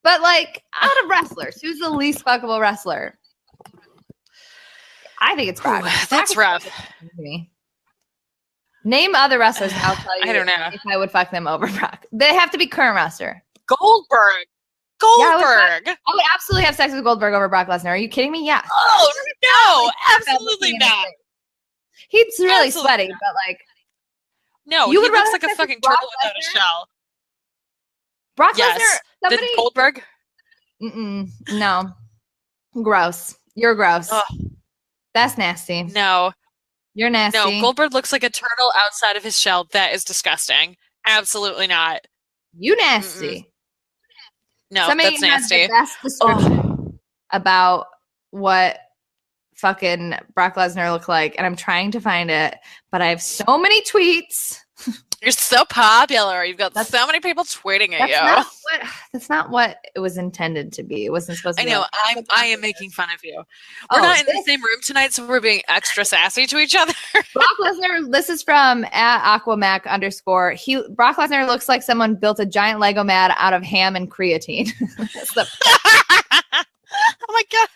But like, out of wrestlers, who's the least fuckable wrestler? I think it's Brock. That's rough. Name other wrestlers and I'll tell you I don't know. if I would fuck them over Brock. They have to be current roster. Goldberg. I would absolutely have sex with Goldberg over Brock Lesnar. Are you kidding me? Yes. Oh, no, absolutely not. He's really sweaty, but like, no, he looks like a fucking turtle without a shell. Brock Lesnar. Somebody... Did Goldberg? No. Gross. You're gross. Ugh. That's nasty. No. You're nasty. No, Goldberg looks like a turtle outside of his shell. That is disgusting. Absolutely not. You nasty. Mm-mm. No, Somebody that's has nasty. the best description about what fucking Brock Lesnar looked like, and I'm trying to find it, but I have so many tweets. You're so popular. You've got so many people tweeting at you. That's not what it was intended to be. It wasn't supposed to be. I know. I am making fun of you. We're not in the same room tonight, so we're being extra sassy to each other. Brock Lesnar, this is from @Aquamac_. Brock Lesnar looks like someone built a giant Lego mat out of ham and creatine. Oh my God.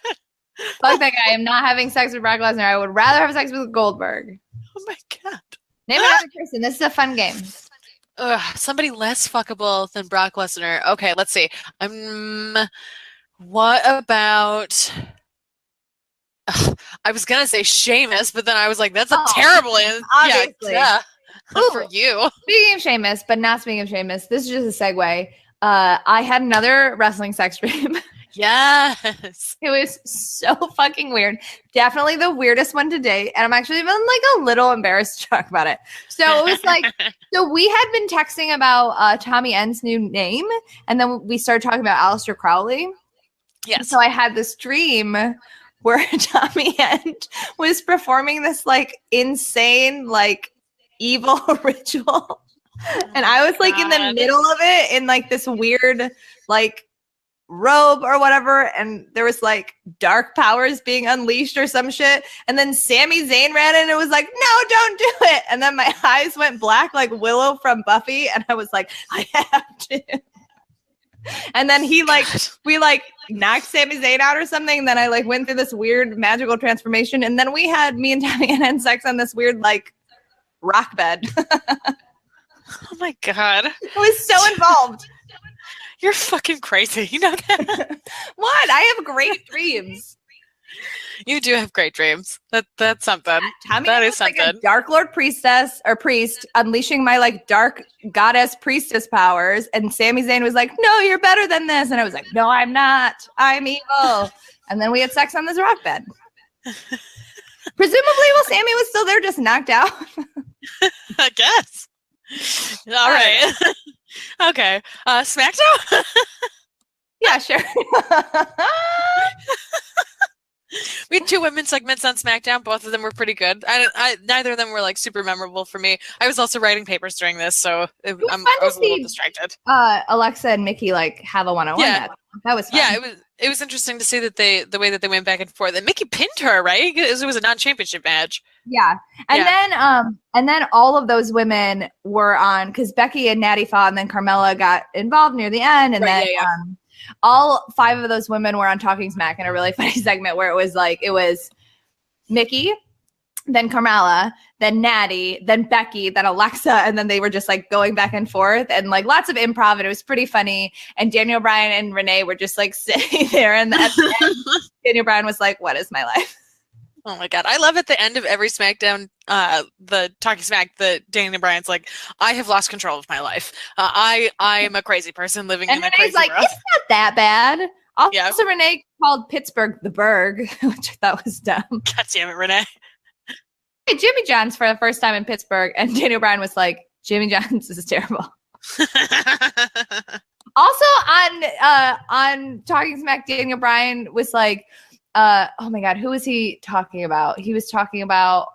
Fuck that guy. I'm not having sex with Brock Lesnar. I would rather have sex with Goldberg. Oh my God. Name another person. This is a fun game. Somebody less fuckable than Brock Lesnar. Okay, let's see. What about? I was gonna say Sheamus, but then I was like, that's a terrible answer. Obviously. Yeah. For you. Speaking of Sheamus, but not speaking of Sheamus, this is just a segue. I had another wrestling sex dream. Yes. It was so fucking weird. Definitely the weirdest one to date. And I'm actually even like a little embarrassed to talk about it. So it was like, so we had been texting about Tommy End's new name. And then we started talking about Aleister Crowley. Yes. So I had this dream where Tommy End was performing this like insane, like evil ritual. And I was like in the middle of it in like this weird, like, robe or whatever, and there was like dark powers being unleashed or some shit, and then Sami Zayn ran in and was like, no, don't do it, and then my eyes went black like Willow from Buffy, and I was like, I have to. And then we like knocked Sami Zayn out or something, and then I like went through this weird magical transformation, and then me and Tommy had sex on this weird like rock bed. Oh my God. I was so involved. You're fucking crazy. You know that? What? I have great dreams. You do have great dreams. That's something. Tommy that is is something. Like a Dark Lord priestess or priest unleashing my like dark goddess priestess powers, and Sami Zayn was like, "No, you're better than this," and I was like, "No, I'm not. I'm evil." And then we had sex on this rock bed. Presumably, Sammy was still there, just knocked out. I guess. All right. Okay. SmackDown? Yeah, sure. We had 2 women's segments on SmackDown. Both of them were pretty good. Neither of them were like super memorable for me. I was also writing papers during this, so I was a little distracted. Alexa and Mickey like have a one-on-one. Yeah. That was fun. Yeah, it was interesting to see that the way that they went back and forth. And Mickey pinned her, right? It was a non-championship match. Yeah. And then all of those women were on, because Becky and Natty fought, and then Carmella got involved near the end, and all 5 of those women were on Talking Smack in a really funny segment where it was Mickey, then Carmella, then Natty, then Becky, then Alexa, and then they were just like going back and forth, and like lots of improv, and it was pretty funny. And Daniel Bryan and Renee were just like sitting there, and at the end, Daniel Bryan was like, "What is my life?" Oh my God. I love at the end of every SmackDown, the Talking Smack, that Daniel Bryan's like, I have lost control of my life. I am a crazy person living in a crazy world. It's not that bad. Also, Renee called Pittsburgh the Burgh, which I thought was dumb. God damn it, Renee. Hey, Jimmy John's for the first time in Pittsburgh, and Daniel Bryan was like, Jimmy John's is terrible. Also on Talking Smack, Daniel Bryan was like, oh my God, who was he talking about? He was talking about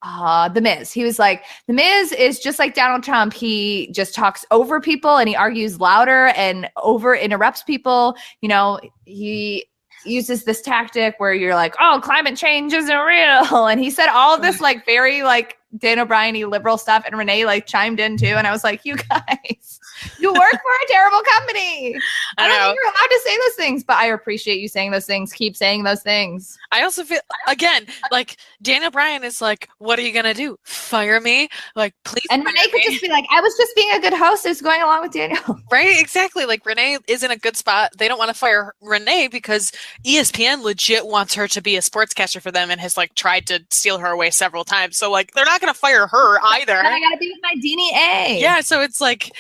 The Miz. He was like, The Miz is just like Donald Trump. He just talks over people, and he argues louder and over interrupts people. You know, he uses this tactic where you're like, oh, climate change isn't real. And he said all of this like very like Dan O'Brien-y liberal stuff, and Renee like chimed in too. And I was like, you guys, you work for a terrible company. I don't think you're allowed to say those things, but I appreciate you saying those things. Keep saying those things. I also feel, again, like Daniel Bryan is like, what are you going to do? Fire me? Like, please. And Renee could just be like, I was just being a good host. I was going along with Daniel. Right? Exactly. Like Renee is in a good spot. They don't want to fire Renee because ESPN legit wants her to be a sportscaster for them and has like tried to steal her away several times. So like, they're not going to fire her either. And I got to be with my Deanie A. Yeah. So it's like,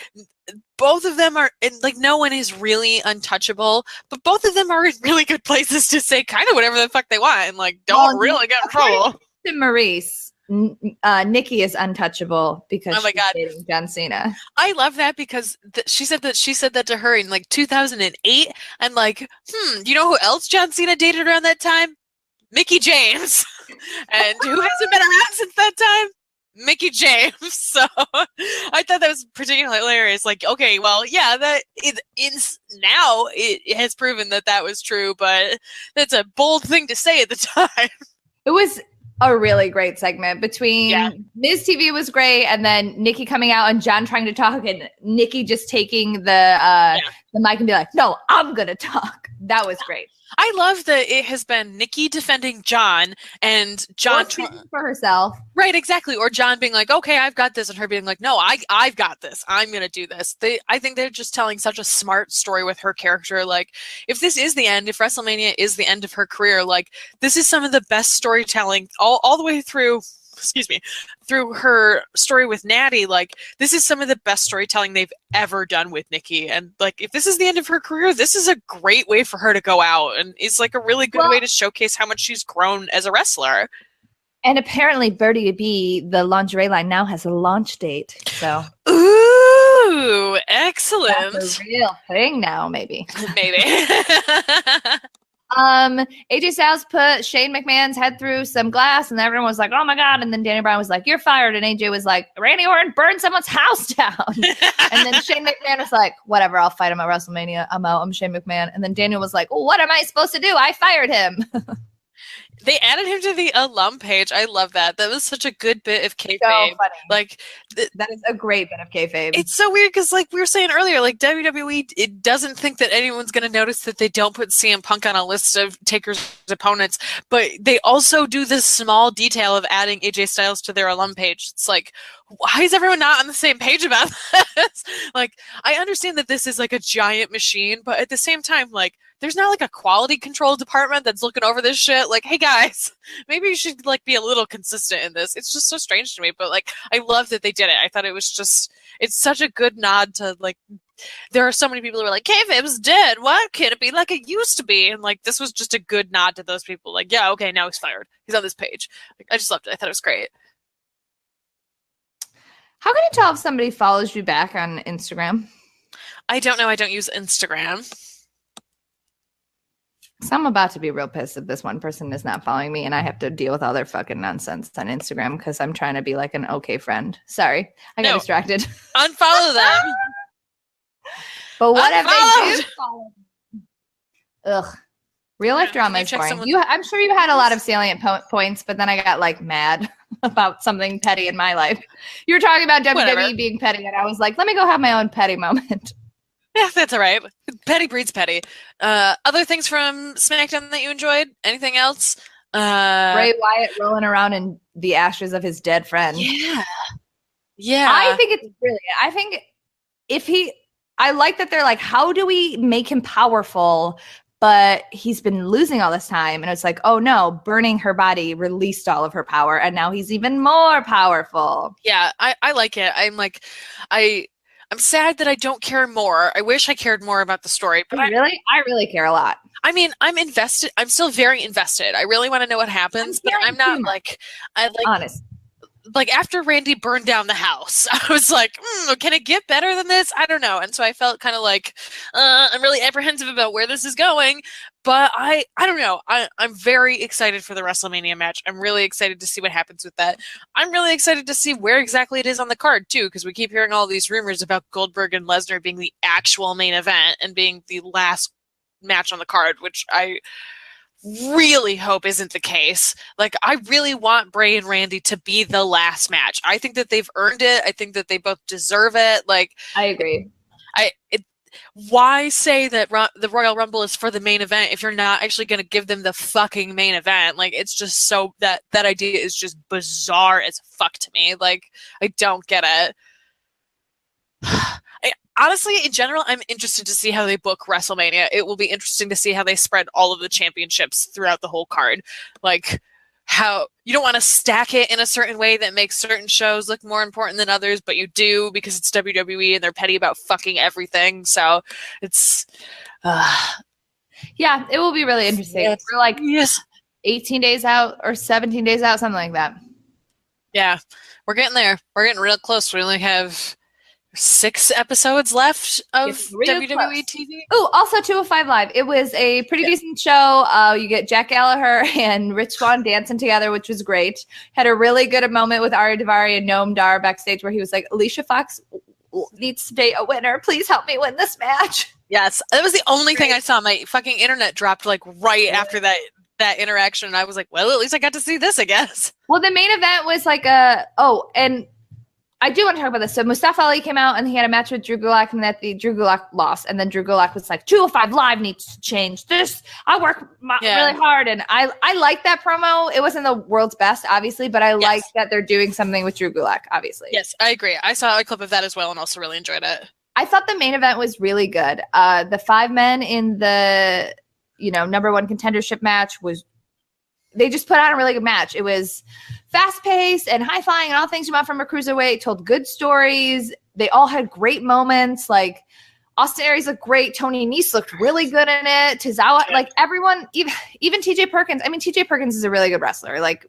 both of them are, and like no one is really untouchable, but both of them are in really good places to say kind of whatever the fuck they want and like don't really get in trouble. to Maurice, Nikki is untouchable because Oh my she's God. dating John Cena. I love that because she said that to her in like 2008. I'm like, you know who else John Cena dated around that time? Mickey James. And who hasn't been around since that time? Mickey James. So I thought that was particularly hilarious. Like, okay, well, yeah, that now it has proven that was true, but that's a bold thing to say at the time. It was a really great segment between Miz TV was great, and then Nikki coming out and John trying to talk, and Nikki just taking the mic and be like, "No, I'm gonna talk." That was great. I love that it has been Nikki defending John and John for herself. Right, exactly. Or John being like, okay, I've got this, and her being like, no, I've got this. I'm going to do this. I think they're just telling such a smart story with her character. Like, if this is the end, if WrestleMania is the end of her career, like, this is some of the best storytelling all the way through, through her story with Natty. Like, this is some of the best storytelling they've ever done with Nikki. And, like, if this is the end of her career, this is a great way for her to go out. And it's, like, a really good way to showcase how much she's grown as a wrestler. And apparently Birdie B, the lingerie line, now has a launch date. So, ooh, excellent. That's a real thing now, maybe. Maybe. AJ Styles put Shane McMahon's head through some glass, and everyone was like, "Oh my god!" And then Danny Bryan was like, "You're fired." And AJ was like, "Randy Orton burned someone's house down." And then Shane McMahon was like, "Whatever, I'll fight him at WrestleMania. I'm out. I'm Shane McMahon." And then Daniel was like, well, "What am I supposed to do? I fired him." They added him to the alum page. I love that. That was such a good bit of kayfabe. So funny. Like that is a great bit of kayfabe. It's so weird because, like we were saying earlier, like WWE, it doesn't think that anyone's going to notice that they don't put CM Punk on a list of Taker's opponents, but they also do this small detail of adding AJ Styles to their alum page. It's like, why is everyone not on the same page about this? Like, I understand that this is like a giant machine, but at the same time, like, there's not like a quality control department that's looking over this shit. Like, hey guys, maybe you should like be a little consistent in this. It's just so strange to me, but like, I love that they did it. I thought it was just, it's such a good nod to like, there are so many people who are like, kayfabe's dead. What? Can it be like it used to be? And like, this was just a good nod to those people. Like, yeah, okay, now he's fired. He's on this page. Like, I just loved it. I thought it was great. How can you tell if somebody follows you back on Instagram? I don't know. I don't use Instagram. So I'm about to be real pissed if this one person is not following me and I have to deal with all their fucking nonsense on Instagram because I'm trying to be like an okay friend. Sorry, I got distracted. Unfollow them. But what if they do follow me? Ugh. Real life drama is boring. I'm sure you had a lot of salient points, but then I got like mad about something petty in my life. You were talking about WWE being petty, and I was like, let me go have my own petty moment. Yeah, that's all right. Petty breeds petty. Other things from SmackDown that you enjoyed? Anything else? Bray Wyatt rolling around in the ashes of his dead friend. Yeah. Yeah. I think it's brilliant. I think I like that they're like, how do we make him powerful? But he's been losing all this time. And it's like, oh no, burning her body released all of her power. And now he's even more powerful. Yeah, I like it. I'm sad that I don't care more. I wish I cared more about the story. But I really care a lot. I mean, I'm invested. I'm still very invested. I really want to know what happens, but I'm not like, honest. Like after Randy burned down the house, I was like, can it get better than this? I don't know. And so I felt kind of like, I'm really apprehensive about where this is going. But I don't know. I'm very excited for the WrestleMania match. I'm really excited to see what happens with that. I'm really excited to see where exactly it is on the card, too, because we keep hearing all these rumors about Goldberg and Lesnar being the actual main event and being the last match on the card, which I really hope isn't the case. Like, I really want Bray and Randy to be the last match. I think that they've earned it. I think that they both deserve it. Like, I agree. Why say that the Royal Rumble is for the main event if you're not actually going to give them the fucking main event? Like, it's just so that idea is just bizarre as fuck to me. Like, I don't get it. Honestly, in general, I'm interested to see how they book WrestleMania. It will be interesting to see how they spread all of the championships throughout the whole card. Like, how you don't want to stack it in a certain way that makes certain shows look more important than others, but you do because it's WWE and they're petty about fucking everything. So it's yeah, it will be really interesting. Yes. We're like, yes. 18 days out or 17 days out, something like that. Yeah, we're getting there. We're getting real close. We only have 6 episodes left of WWE TV. Oh, also 205 Live. It was a pretty decent show. You get Jack Gallagher and Rich Swann dancing together, which was great. Had a really good moment with Ari Daivari and Noam Dar backstage where he was like, Alicia Fox needs to date a winner. Please help me win this match. Yes, that was the only thing I saw. My fucking internet dropped like right after that interaction. And I was like, well, at least I got to see this, I guess. Well, the main event was like and I do want to talk about this. So Mustafa Ali came out and he had a match with Drew Gulak, and that Drew Gulak lost. And then Drew Gulak was like, 205 Live needs to change this. I work really hard. And I like that promo. It wasn't the world's best, obviously, but I like that they're doing something with Drew Gulak, obviously. Yes, I agree. I saw a clip of that as well and also really enjoyed it. I thought the main event was really good. The 5 men in the, number 1 contendership match they just put on a really good match. It was fast paced and high flying and all things you want from a cruiserweight, told good stories. They all had great moments. Like Austin Aries looked great. Tony Nese looked really good in it. Tozawa, like everyone, even TJ Perkins. I mean, TJ Perkins is a really good wrestler. Like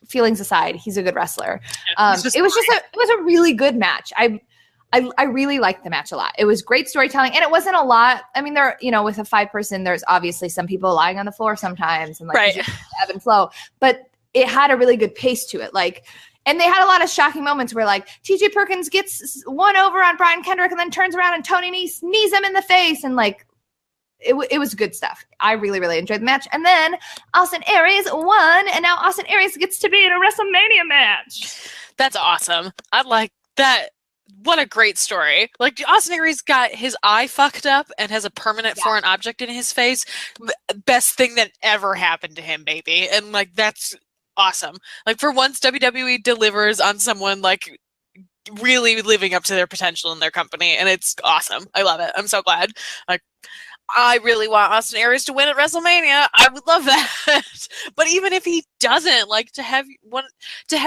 feelings aside, he's a good wrestler. It was a really good match. I really liked the match a lot. It was great storytelling, and it wasn't a lot. I mean, with a 5-person, there's obviously some people lying on the floor sometimes, and like ebb and flow. But it had a really good pace to it. Like, and they had a lot of shocking moments where like TJ Perkins gets one over on Brian Kendrick, and then turns around and Tony Nese knees him in the face, and like it was good stuff. I really, really enjoyed the match. And then Austin Aries won, and now Austin Aries gets to be in a WrestleMania match. That's awesome. I like that. What a great story. Like, Austin Aries got his eye fucked up and has a permanent foreign object in his face. Best thing that ever happened to him, baby. And, like, that's awesome. Like, for once, WWE delivers on someone, like, really living up to their potential in their company. And it's awesome. I love it. I'm so glad. Like, I really want Austin Aries to win at WrestleMania. I would love that. But even if he doesn't, like, to have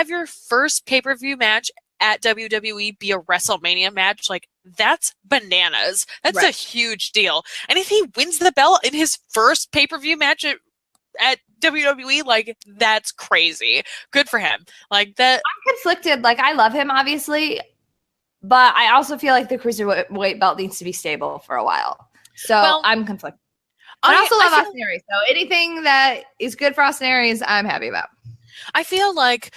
your first pay-per-view match at WWE be a WrestleMania match, like, that's bananas. That's a huge deal. And if he wins the belt in his first pay-per-view match at WWE, like, that's crazy. Good for him. Like, that. I'm conflicted. Like, I love him, obviously, but I also feel like the cruiserweight belt needs to be stable for a while. So I'm conflicted. But I also love Austin Aries. So anything that is good for Austin Aries, I'm happy about. I feel like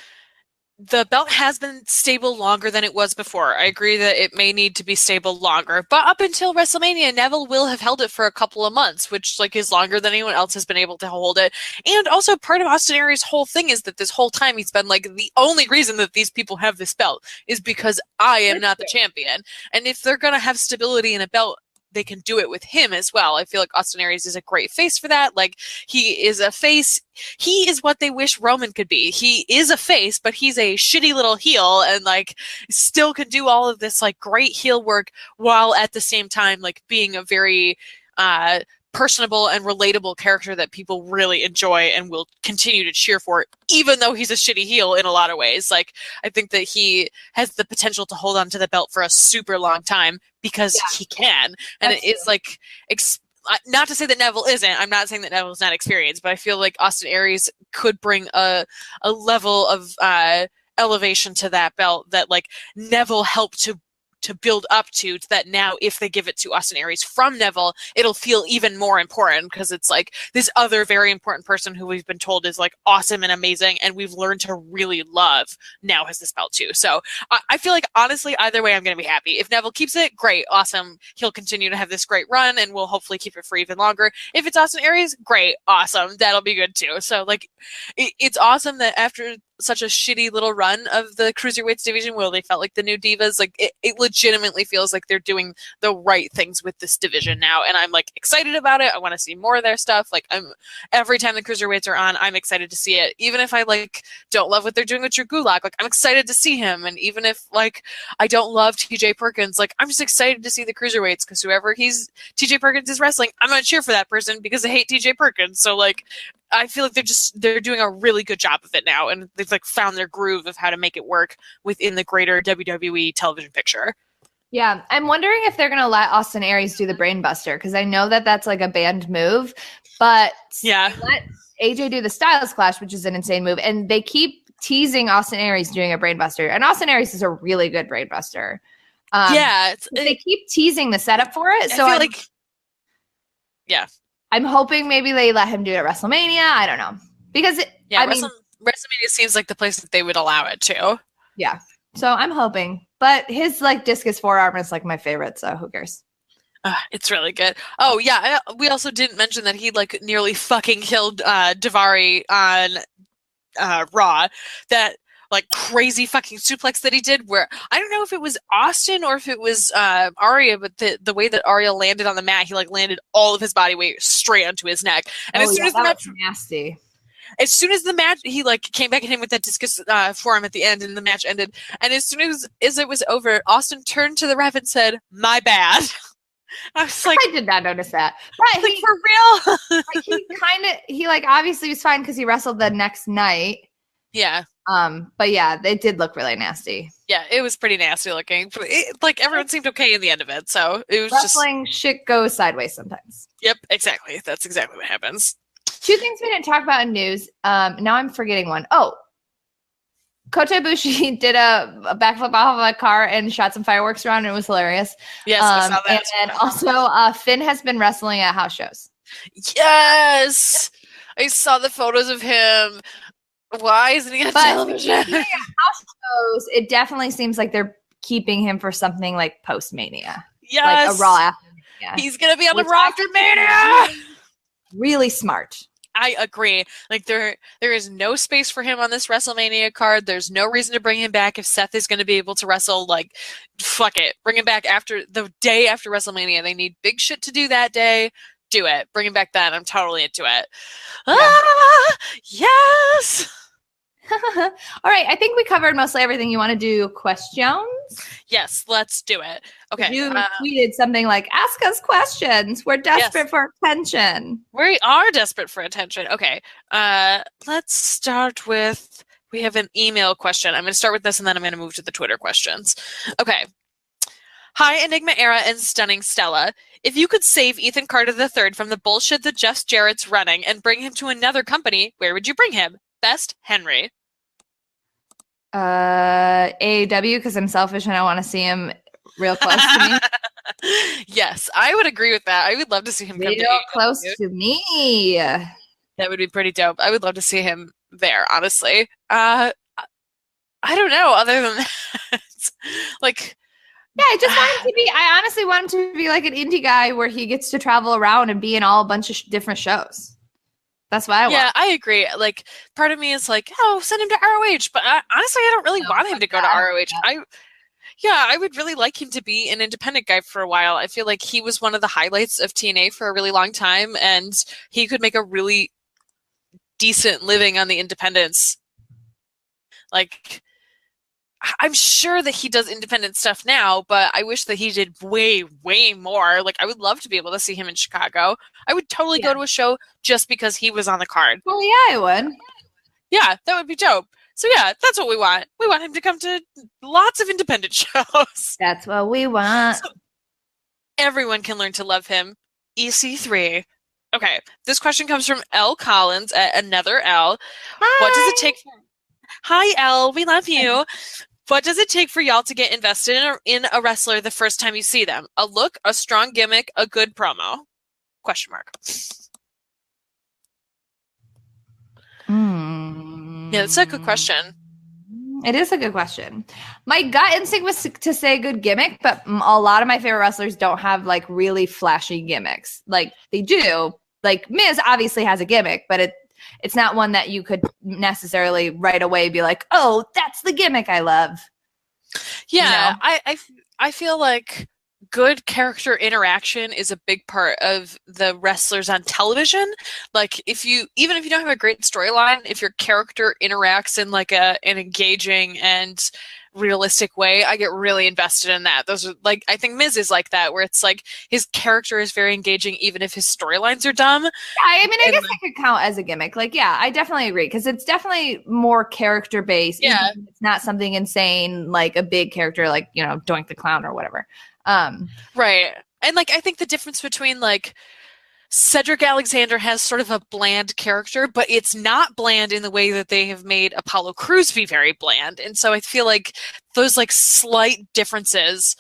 the belt has been stable longer than it was before. I agree that it may need to be stable longer, but up until WrestleMania, Neville will have held it for a couple of months, which, like, is longer than anyone else has been able to hold it. And also, part of Austin Aries' whole thing is that this whole time he's been like, the only reason that these people have this belt is because I am not the champion. And if they're going to have stability in a belt, they can do it with him as well. I feel like Austin Aries is a great face for that. Like, he is a face. He is what they wish Roman could be. He is a face, but he's a shitty little heel, and like still can do all of this like great heel work while at the same time like being a very personable and relatable character that people really enjoy and will continue to cheer for, even though he's a shitty heel in a lot of ways. Like, I think that he has the potential to hold on to the belt for a super long time because he can. And it is like, not to say that Neville isn't. I'm not saying that Neville's not experienced, but I feel like Austin Aries could bring a level of elevation to that belt that like Neville helped to build up to that. Now if they give it to Austin Aries from Neville, it'll feel even more important because it's like this other very important person who we've been told is like awesome and amazing and we've learned to really love now has this belt too. So I feel like honestly either way I'm going to be happy. If Neville keeps it, great, awesome. He'll continue to have this great run and we'll hopefully keep it for even longer. If it's Austin Aries, great, awesome. That'll be good too. So like it's awesome that after such a shitty little run of the cruiserweights division where they felt like the new divas, like it legitimately feels like they're doing the right things with this division now, and I'm like excited about it. I want to see more of their stuff. Like every time the cruiserweights are on, I'm excited to see it. Even if I like don't love what they're doing with Drew Gulak, like I'm excited to see him. And even if like I don't love TJ Perkins, like I'm just excited to see the cruiserweights because whoever TJ Perkins is wrestling, I'm gonna cheer for that person because I hate TJ Perkins. So like I feel like they're doing a really good job of it now, and they've like found their groove of how to make it work within the greater WWE television picture. Yeah, I'm wondering if they're gonna let Austin Aries do the brain buster because I know that that's like a banned move, but yeah, let AJ do the Styles Clash, which is an insane move, and they keep teasing Austin Aries doing a brainbuster, and Austin Aries is a really good brainbuster. They keep teasing the setup for it, so I'm hoping maybe they let him do it at WrestleMania. I don't know, because WrestleMania seems like the place that they would allow it to. Yeah, so I'm hoping, but his like discus forearm is like my favorite, so who cares? It's really good. Oh yeah, we also didn't mention that he like nearly fucking killed Daivari on Raw. That like crazy fucking suplex that he did, where I don't know if it was Austin or if it was Arya, but the way that Arya landed on the mat, he like landed all of his body weight straight onto his neck. And as soon as the match was nasty. As soon as the match, he like came back at him with that discus forearm at the end, and the match ended. And as soon as it was over, Austin turned to the ref and said, "My bad." I was like, I did not notice that. But like, for real? like, he like obviously was fine because he wrestled the next night. Yeah. But yeah, it did look really nasty. Yeah, it was pretty nasty looking. But like everyone seemed okay in the end of it, so it was wrestling shit goes sideways sometimes. Yep, exactly. That's exactly what happens. 2 things we didn't talk about in news. Now I'm forgetting one. Oh, Kota Ibushi did a backflip off of a car and shot some fireworks around, and it was hilarious. Yes, I saw that. And also, Finn has been wrestling at house shows. Yes! I saw the photos of him. Why isn't he on television? House shows, it definitely seems like they're keeping him for something like post-Mania. Yes! Like a Raw after Mania. He's going to be on the Raw after Mania! Really smart. I agree. Like there is no space for him on this WrestleMania card. There's no reason to bring him back if Seth is going to be able to wrestle. Like, fuck it. Bring him back after the day after WrestleMania. They need big shit to do that day. Do it. Bring him back then. I'm totally into it. Yeah. Yes. All right. I think we covered mostly everything. You want to do questions? Yes, let's do it. Okay. You tweeted something like, ask us questions. We're desperate for attention. We are desperate for attention. Okay. Let's start with, we have an email question. I'm going to start with this and then I'm going to move to the Twitter questions. Okay. Hi, Enigma Era and Stunning Stella. If you could save Ethan Carter III from the bullshit that Jeff Jarrett's running and bring him to another company, where would you bring him? Best, Henry. AEW, because I'm selfish and I want to see him real close to me. Yes, I would agree with that. I would love to see him come real close to me. That would be pretty dope. I would love to see him there, honestly. I don't know, other than that. Like, yeah, I just want him to be, I honestly want him to be like an indie guy where he gets to travel around and be in all a bunch of different shows. That's what I want. Yeah, I agree. Like, part of me is like, oh, send him to ROH. But honestly, I don't really want him to go to ROH. I would really like him to be an independent guy for a while. I feel like he was one of the highlights of TNA for a really long time, and he could make a really decent living on the independents. Like, I'm sure that he does independent stuff now, but I wish that he did way, way more. Like, I would love to be able to see him in Chicago. I would totally go to a show just because he was on the card. Well, yeah, I would. Yeah, that would be dope. So yeah, that's what we want. We want him to come to lots of independent shows. That's what we want. So everyone can learn to love him. EC3. Okay, this question comes from L. Collins at Another L. Hi. What does it take for... Hi, L. We love you. What does it take for y'all to get invested in a wrestler the first time you see them? A look, a strong gimmick, a good promo? Question mark. Yeah, that's a good question. It is a good question. My gut instinct was to say good gimmick, but a lot of my favorite wrestlers don't have like really flashy gimmicks. Like they do. Like Miz obviously has a gimmick, but it's not one that you could necessarily right away be like, oh, that's the gimmick I love. Yeah, you know? I feel like good character interaction is a big part of the wrestlers on television. Like even if you don't have a great storyline, if your character interacts in like an engaging and realistic way, I get really invested in that. Those are like, I think Miz is like that, where it's like his character is very engaging even if his storylines are dumb. Yeah, I mean, I guess that could count as a gimmick. Like, yeah, I definitely agree, because it's definitely more character based. Yeah, it's not something insane like a big character like, you know, Doink the Clown or whatever. Right. And like I think the difference between like Cedric Alexander has sort of a bland character, but it's not bland in the way that they have made Apollo Crews be very bland. And so I feel like those like slight differences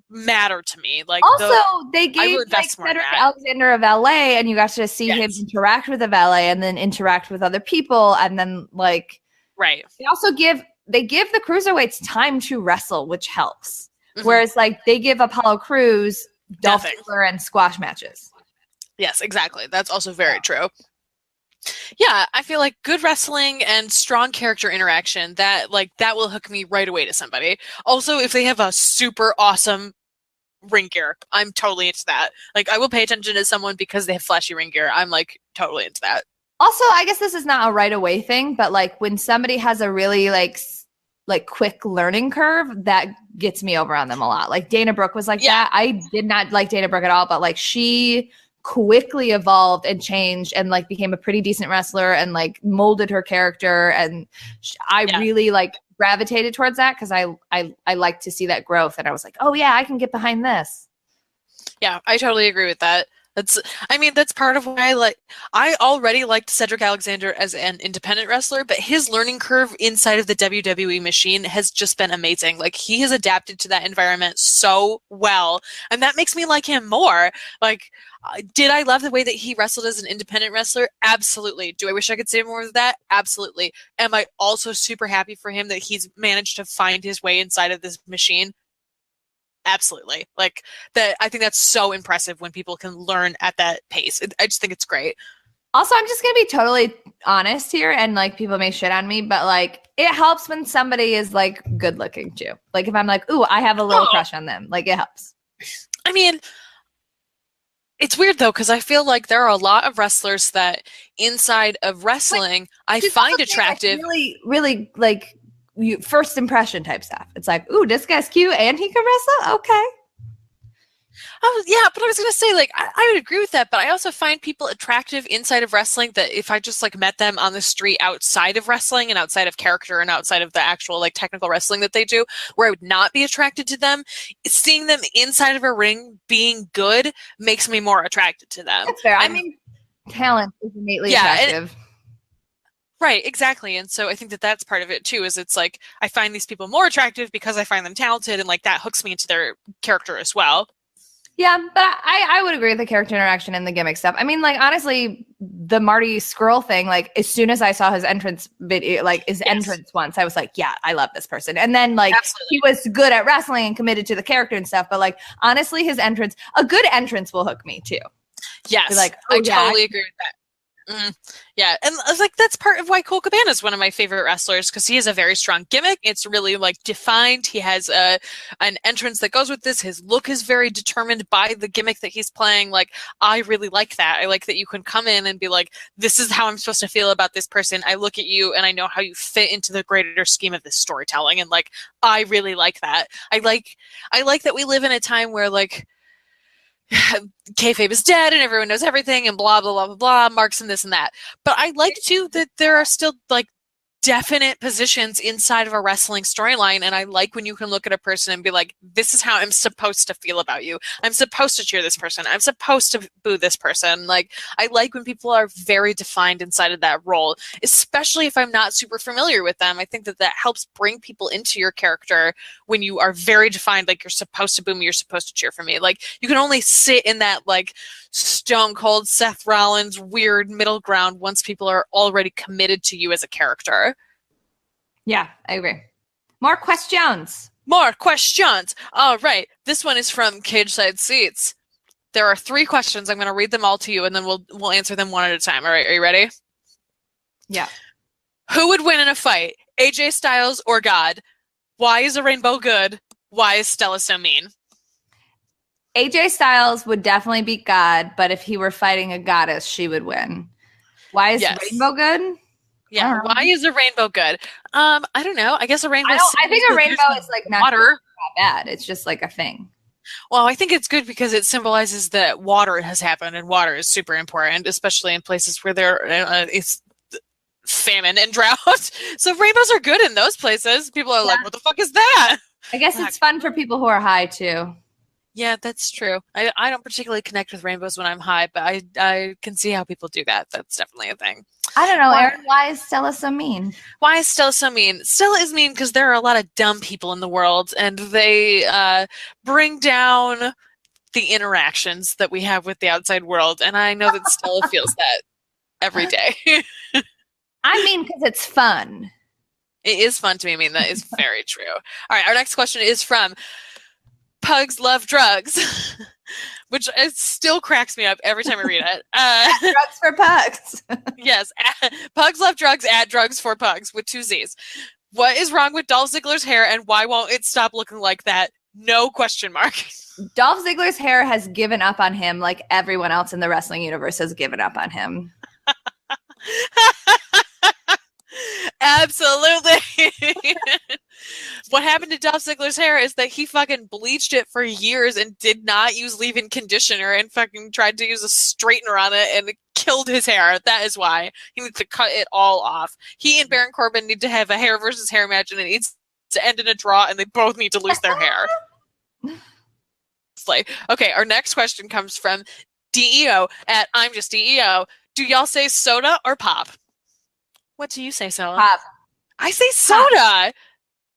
matter to me. Like also, they gave like Cedric Alexander a valet, and you got to see him interact with a valet, and then interact with other people, and then like They also give the cruiserweights time to wrestle, which helps. Whereas like they give Apollo Crews Dolph Ziggler and squash matches. Yes, exactly. That's also very true. Yeah, I feel like good wrestling and strong character interaction, that will hook me right away to somebody. Also, if they have a super awesome ring gear, I'm totally into that. Like, I will pay attention to someone because they have flashy ring gear. I'm like totally into that. Also, I guess this is not a right away thing, but like when somebody has a really like quick learning curve, that gets me over on them a lot. Like Dana Brooke was like that. I did not like Dana Brooke at all, but like she quickly evolved and changed and like became a pretty decent wrestler and like molded her character, and I really like gravitated towards that because I like to see that growth, and I was like, oh yeah, I can get behind this. Yeah, I totally agree with that. That's part of why I already liked Cedric Alexander as an independent wrestler, but his learning curve inside of the WWE machine has just been amazing. Like, he has adapted to that environment so well, and that makes me like him more. Like, did I love the way that he wrestled as an independent wrestler? Absolutely. Do I wish I could say more of that? Absolutely. Am I also super happy for him that he's managed to find his way inside of this machine? Absolutely. Like, that, I think that's so impressive when people can learn at that pace. I just think it's great. Also, I'm just going to be totally honest here, and like people may shit on me, but like it helps when somebody is like good looking too. Like if I'm like, ooh, I have a little crush on them. Like, it helps. I mean, it's weird though, because I feel like there are a lot of wrestlers that inside of wrestling I find attractive. Like really, really like first impression type stuff. It's like, ooh, this guy's cute and he can wrestle. Okay. Yeah, but I was going to say, like, I would agree with that, but I also find people attractive inside of wrestling that if I just, like, met them on the street outside of wrestling and outside of character and outside of the actual, like, technical wrestling that they do, where I would not be attracted to them, seeing them inside of a ring being good makes me more attracted to them. That's fair. I mean, talent is innately attractive. Right, exactly. And so I think that that's part of it, too, is it's like I find these people more attractive because I find them talented, and, like, that hooks me into their character as well. Yeah, but I would agree with the character interaction and the gimmick stuff. I mean, like, honestly, the Marty Scurll thing, like, as soon as I saw his entrance video, like, his entrance once, I was like, yeah, I love this person. And then, like, he was good at wrestling and committed to the character and stuff. But, like, honestly, his entrance, a good entrance will hook me, too. Yes, like, I totally agree with that. Yeah, and like that's part of why Cole Cabana is one of my favorite wrestlers, because he has a very strong gimmick. It's really like defined. He has an entrance that goes with this. His look is very determined by the gimmick that he's playing. Like, I really like that. I like that you can come in and be like, this is how I'm supposed to feel about this person. I look at you and I know how you fit into the greater scheme of this storytelling, and like I really like that. I like that we live in a time where like kayfabe is dead and everyone knows everything and blah blah blah blah blah, marks and this and that. But I like too that there are still like definite positions inside of a wrestling storyline, and I like when you can look at a person and be like, this is how I'm supposed to feel about you. I'm supposed to cheer this person. I'm supposed to boo this person. Like, I like when people are very defined inside of that role, especially if I'm not super familiar with them. I think that that helps bring people into your character when you are very defined, like you're supposed to boo me, you're supposed to cheer for me. Like, you can only sit in that like Stone Cold Seth Rollins weird middle ground once people are already committed to you as a character. Yeah, I agree. More questions. More questions. All right. This one is from Cage Side Seats. There are 3 questions. I'm going to read them all to you, and then we'll answer them one at a time. All right. Are you ready? Yeah. Who would win in a fight, AJ Styles or God? Why is a rainbow good? Why is Stella so mean? AJ Styles would definitely beat God, but if he were fighting a goddess, she would win. Why is rainbow good? Yeah, why is a rainbow good? I don't know. I guess a rainbow. I think a rainbow is like not water. Not bad. It's just like a thing. Well, I think it's good because it symbolizes that water has happened, and water is super important, especially in places where there is famine and drought. So rainbows are good in those places. People are like, "What the fuck is that?" I guess it's fun for people who are high too. Yeah, that's true. I don't particularly connect with rainbows when I'm high, but I can see how people do that. That's definitely a thing. I don't know, Erin. Why is Stella so mean? Why is Stella so mean? Stella is mean because there are a lot of dumb people in the world, and they bring down the interactions that we have with the outside world. And I know that Stella feels that every day. I mean, because it's fun. It is fun to be mean. That is very true. All right, our next question is from Pugs Love Drugs, which still cracks me up every time I read it. Drugs for pugs. Yes, Pugs Love Drugs at Drugs for Pugs with 2 Z's. What is wrong with Dolph Ziggler's hair, and why won't it stop looking like that? No question mark. Dolph Ziggler's hair has given up on him like everyone else in the wrestling universe has given up on him. Absolutely. What happened to Dolph Ziggler's hair is that he fucking bleached it for years and did not use leave-in conditioner and fucking tried to use a straightener on it, and it killed his hair. That is why he needs to cut it all off. He and Baron Corbin need to have a hair versus hair match, and it needs to end in a draw, and they both need to lose their hair. Okay, our next question comes from DEO at I'm Just DEO. Do y'all say soda or pop? What do you say, Stella? Pop. I say soda.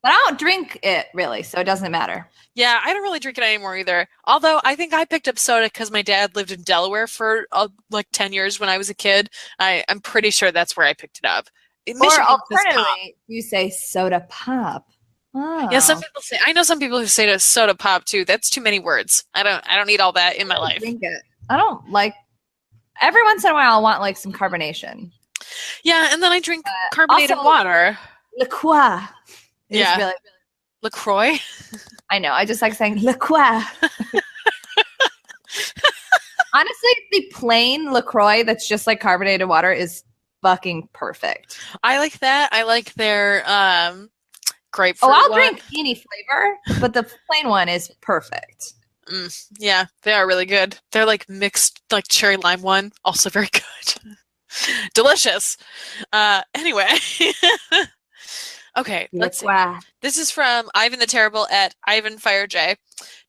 But I don't drink it, really, so it doesn't matter. Yeah, I don't really drink it anymore either. Although I think I picked up soda because my dad lived in Delaware for like 10 years when I was a kid. I'm pretty sure that's where I picked it up. Or alternatively, you say soda pop. Oh. Yeah, some people say. I know some people who say soda pop too. That's too many words. I don't need all that in my life. Drink it. I don't like. Every once in a while, I want like some carbonation. Yeah, and then I drink carbonated water. LaCroix. Yeah. Really, LaCroix? I know. I just like saying LaCroix. Honestly, the plain LaCroix that's just like carbonated water is fucking perfect. I like that. I like their grapefruit. Oh, I'll drink any flavor, but the plain one is perfect. Yeah, they are really good. They're like mixed, like cherry lime one. Also very good. Delicious. Anyway. Okay, let's see. This is from Ivan the Terrible at Ivan Fire J.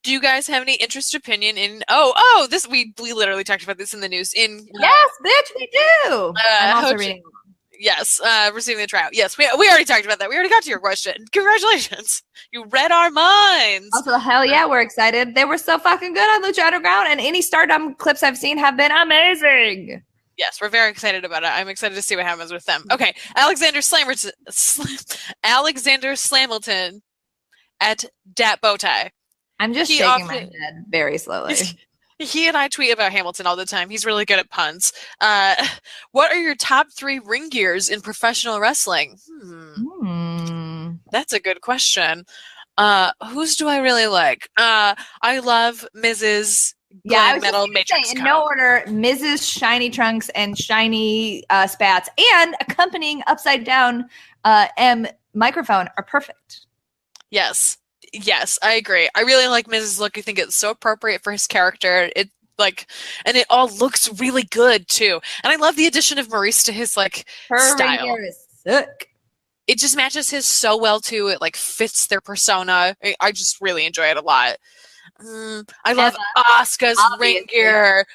Do you guys have any interest opinion in this we literally talked about this in the news yes, bitch, we do. I'm also reading. Yes, receiving the tryout. Yes, we already talked about that. We already got to your question. Congratulations. You read our minds. Also, hell yeah, we're excited. They were so fucking good on Lucha Underground, and any Stardom clips I've seen have been amazing. Yes, we're very excited about it. I'm excited to see what happens with them. Okay, Alexander Slamilton at Dat Bowtie. I'm just shaking my head very slowly. He and I tweet about Hamilton all the time. He's really good at puns. What are your top 3 ring gears in professional wrestling? That's a good question. Whose do I really like? I love Mrs. Glam Metal Matrix. In no order, Mrs. Shiny Trunks and Shiny Spats and accompanying upside down M microphone are perfect. Yes, I agree. I really like Mrs. Look. I think it's so appropriate for his character. And it all looks really good too. And I love the addition of Maurice to his her style. Hair is sick. It just matches his so well too. It fits their persona. I just really enjoy it a lot. I love Asuka's ring gear.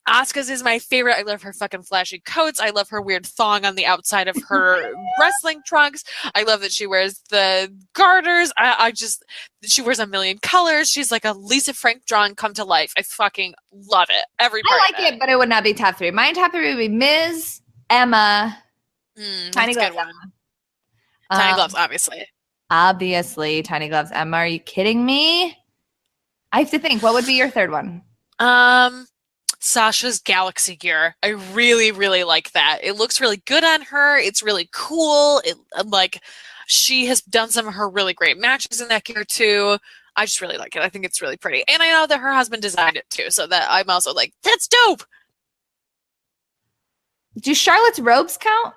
Asuka's is my favorite. I love her fucking flashy coats. I love her weird thong on the outside of her wrestling trunks. I love that she wears the garters. She wears a million colors. She's like a Lisa Frank drawing come to life. I fucking love it. Every part I like it, but it would not be top 3. My top 3 would be Ms., Emma, Tiny Gloves Emma. Tiny Gloves, obviously. Obviously, Tiny Gloves Emma. Are you kidding me? I have to think. What would be your third one? Sasha's Galaxy gear. I really, really like that. It looks really good on her. It's really cool. She has done some of her really great matches in that gear too. I just really like it. I think it's really pretty. And I know that her husband designed it too, so that I'm also like, that's dope. Do Charlotte's robes count?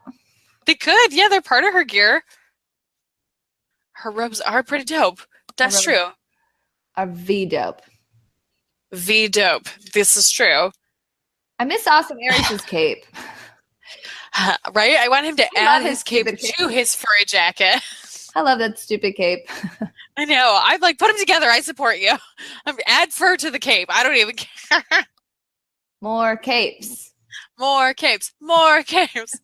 They could. Yeah, they're part of her gear. Her robes are pretty dope. That's true. Are V-dope. V-dope. This is true. I miss Awesome Aries' cape. Right? I want him to add his cape to his furry jacket. I love that stupid cape. I know. I'm like, put them together. I support you. Add fur to the cape. I don't even care. More capes. More capes. More capes.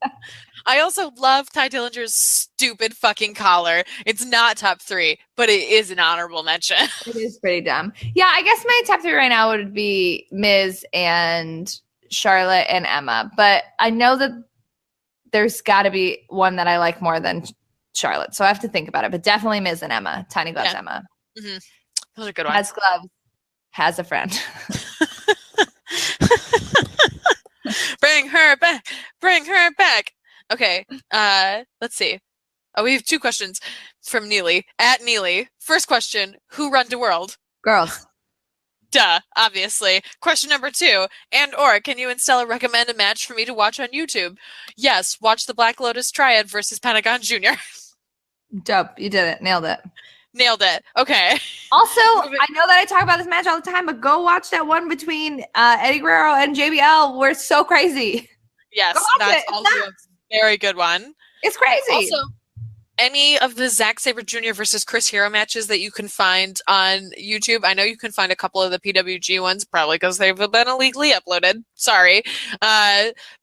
I also love Ty Dillinger's stupid fucking collar. It's not top 3, but it is an honorable mention. It is pretty dumb. Yeah, I guess my top 3 right now would be Miz and Charlotte and Emma. But I know that there's got to be one that I like more than Charlotte. So I have to think about it. But definitely Miz and Emma. Tiny Gloves Emma. Mm-hmm. Those are good ones. Has gloves. Has a friend. Bring her back. Bring her back. Okay, let's see. Oh, we have 2 questions from Neely. At Neely. First question, who run the world? Girls. Duh, obviously. Question number 2, and/or can you and Stella recommend a match for me to watch on YouTube? Yes, watch the Black Lotus Triad versus Pentagon Jr. Dope. You did it. Nailed it. Nailed it. Okay. Also, I know that I talk about this match all the time, but go watch that one between Eddie Guerrero and JBL. We're so crazy. Yes, that's also a very good one. It's crazy. Also, any of the Zack Sabre Jr. versus Chris Hero matches that you can find on YouTube, I know you can find a couple of the PWG ones, probably because they've been illegally uploaded. Sorry.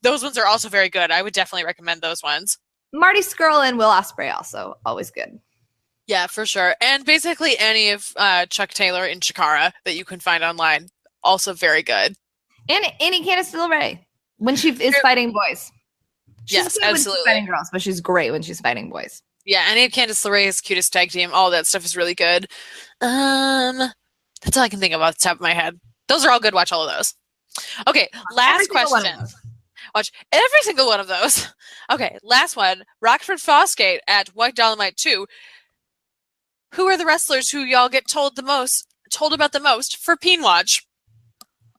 Those ones are also very good. I would definitely recommend those ones. Marty Scurll and Will Ospreay also always good. Yeah, for sure. And basically any of Chuck Taylor and Chikara that you can find online, also very good. And Annie Candice LeRae when she is fighting boys. Yes, absolutely. When she's fighting girls, but she's great when she's fighting boys. Yeah, any of Candice LeRae's cutest tag team, all that stuff is really good. That's all I can think of off the top of my head. Those are all good. Watch all of those. Okay, last question. Watch every single one of those. Okay, last one. Rockford Fosgate at White Dolomite 2. Who are the wrestlers who y'all get told about the most for Peen Watch?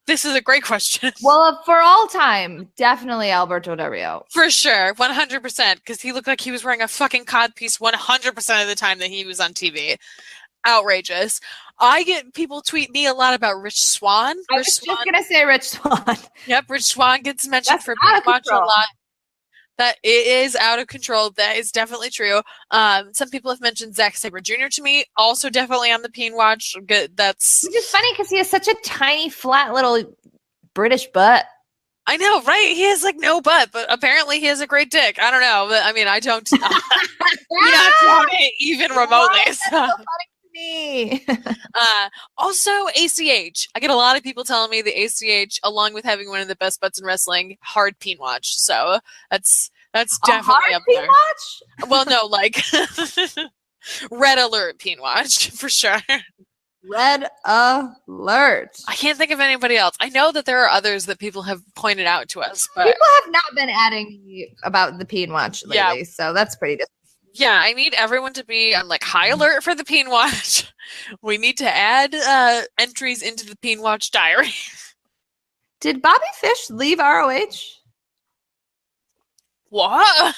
This is a great question. Well, for all time, definitely Alberto Del Rio. For sure, 100%, because he looked like he was wearing a fucking codpiece 100% of the time that he was on TV. Outrageous. I get people tweet me a lot about Rich Swann. I was just going to say Rich Swann. Yep, Rich Swann gets mentioned for Peen Watch a lot. That it is out of control. That is definitely true. Some people have mentioned Zack Sabre Jr. to me. Also definitely on the Peen Watch. That's which is funny because he has such a tiny, flat little British butt. I know, right? He has like no butt, but apparently he has a great dick. I don't know, but I mean, I don't. Not doubt it even remotely. That's so funny to me. Also, ACH. I get a lot of people telling me the ACH, along with having one of the best butts in wrestling, hard Peen Watch. So that's definitely up there. Watch? Well, no, like Red Alert Peen Watch for sure. Red Alert. I can't think of anybody else. I know that there are others that people have pointed out to us, but people have not been adding about the Peen Watch lately, so that's pretty different. Yeah, I need everyone to be on like high alert for the Peen Watch. We need to add entries into the Peen Watch diary. Did Bobby Fish leave ROH? What?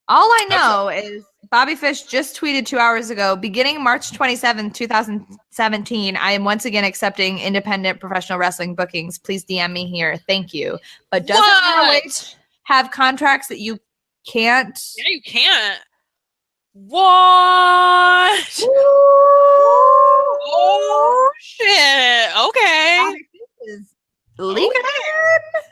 All I know is Bobby Fish just tweeted 2 hours ago, beginning March 27, 2017, I am once again accepting independent professional wrestling bookings. Please DM me here. Thank you. But doesn't ROH have contracts that you can't? Yeah, you can't. What? Ooh. Oh, shit. Okay. Bobby Fish is leaving again?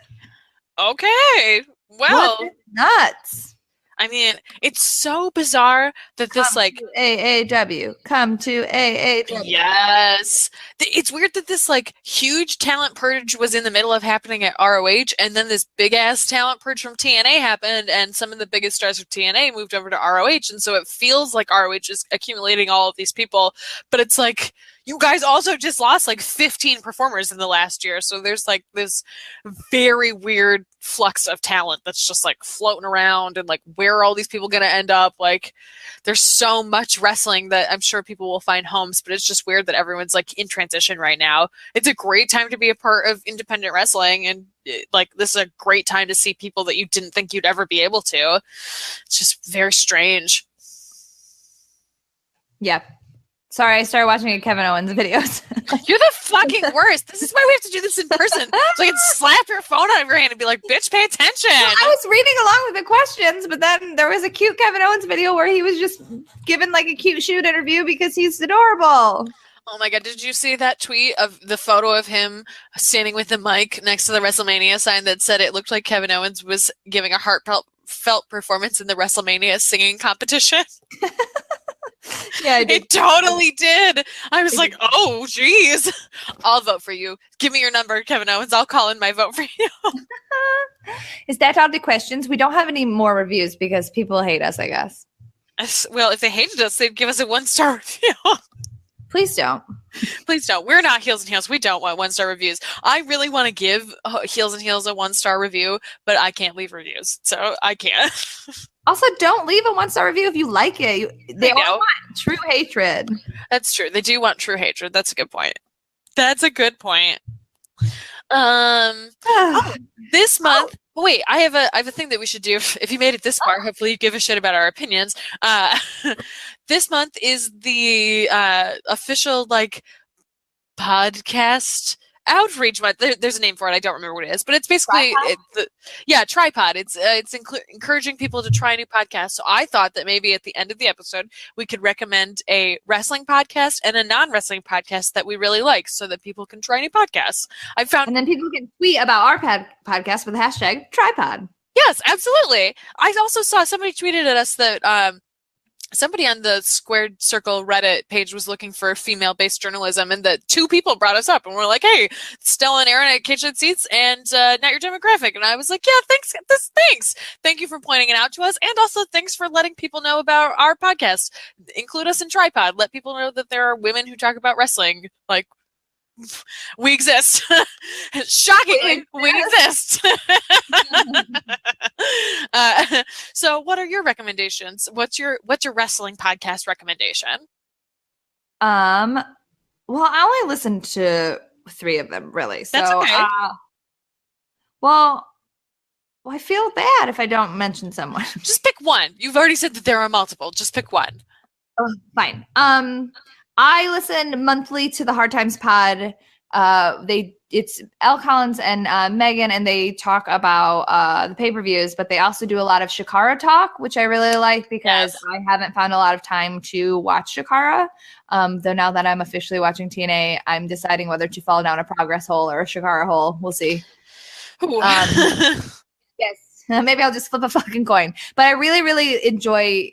Okay. Well. Nuts. I mean, it's so bizarre that this Come to AAW. Come to AAW. Yes. It's weird that this like huge talent purge was in the middle of happening at ROH, and then this big ass talent purge from TNA happened, and some of the biggest stars of TNA moved over to ROH, and so it feels like ROH is accumulating all of these people, but it's like you guys also just lost like 15 performers in the last year, so there's like this very weird flux of talent that's just like floating around, and like where are all these people going to end up? Like there's so much wrestling that I'm sure people will find homes, but it's just weird that everyone's like in transition right now. It's a great time to be a part of independent wrestling, and like this is a great time to see people that you didn't think you'd ever be able to. It's just very strange. Yeah. Sorry, I started watching Kevin Owens videos. You're the fucking worst. This is why we have to do this in person. So I can slap your phone out of your hand and be like, bitch, pay attention. Well, I was reading along with the questions, but then there was a cute Kevin Owens video where he was just given like a cute shoot interview because he's adorable. Oh my God, did you see that tweet of the photo of him standing with the mic next to the WrestleMania sign that said it looked like Kevin Owens was giving a heartfelt performance in the WrestleMania singing competition? Yeah, I did. It totally did. I was like, oh, geez. I'll vote for you. Give me your number, Kevin Owens. I'll call in my vote for you. Is that all the questions? We don't have any more reviews because people hate us, I guess. Well, if they hated us, they'd give us a 1-star review. Please don't. Please don't. We're not Heels and Heels. We don't want 1-star reviews. I really want to give Heels and Heels a 1-star review, but I can't leave reviews, so I can't. Also, don't leave a 1-star review if you like it. They all want true hatred. That's true. They do want true hatred. That's a good point. That's a good point. This month. Oh, wait, I have a thing that we should do. If you made it this far, hopefully you give a shit about our opinions. This month is the official podcast outreach month. There's a name for it. I don't remember what it is, but it's basically Tripod. It's encouraging people to try new podcasts. So I thought that maybe at the end of the episode we could recommend a wrestling podcast and a non-wrestling podcast that we really like, so that people can try new podcasts. And then people can tweet about our podcast with the hashtag Tripod. Yes, absolutely. I also saw somebody tweeted at us that somebody on the Squared Circle Reddit page was looking for female-based journalism, and that 2 people brought us up, and we're like, hey, Stella and Erin at Kitchen Seats, and Not Your Demographic. And I was like, yeah, thanks. Thank you for pointing it out to us, and also thanks for letting people know about our podcast. Include us in Tripod. Let people know that there are women who talk about wrestling. Like, we exist. Shockingly, we exist. So what are your recommendations? What's your wrestling podcast recommendation? Well, I only listened to 3 of them, really. So, that's okay. Well, I feel bad if I don't mention someone. Just pick one. You've already said that there are multiple. Just pick one. Oh, fine. I listen monthly to the Hard Times Pod. It's Elle Collins and Megan, and they talk about the pay-per-views, but they also do a lot of Shakara talk, which I really like because I haven't found a lot of time to watch Shakara. Though now that I'm officially watching TNA, I'm deciding whether to fall down a Progress hole or a Shakara hole. We'll see. Yes. Maybe I'll just flip a fucking coin. But I really, really enjoy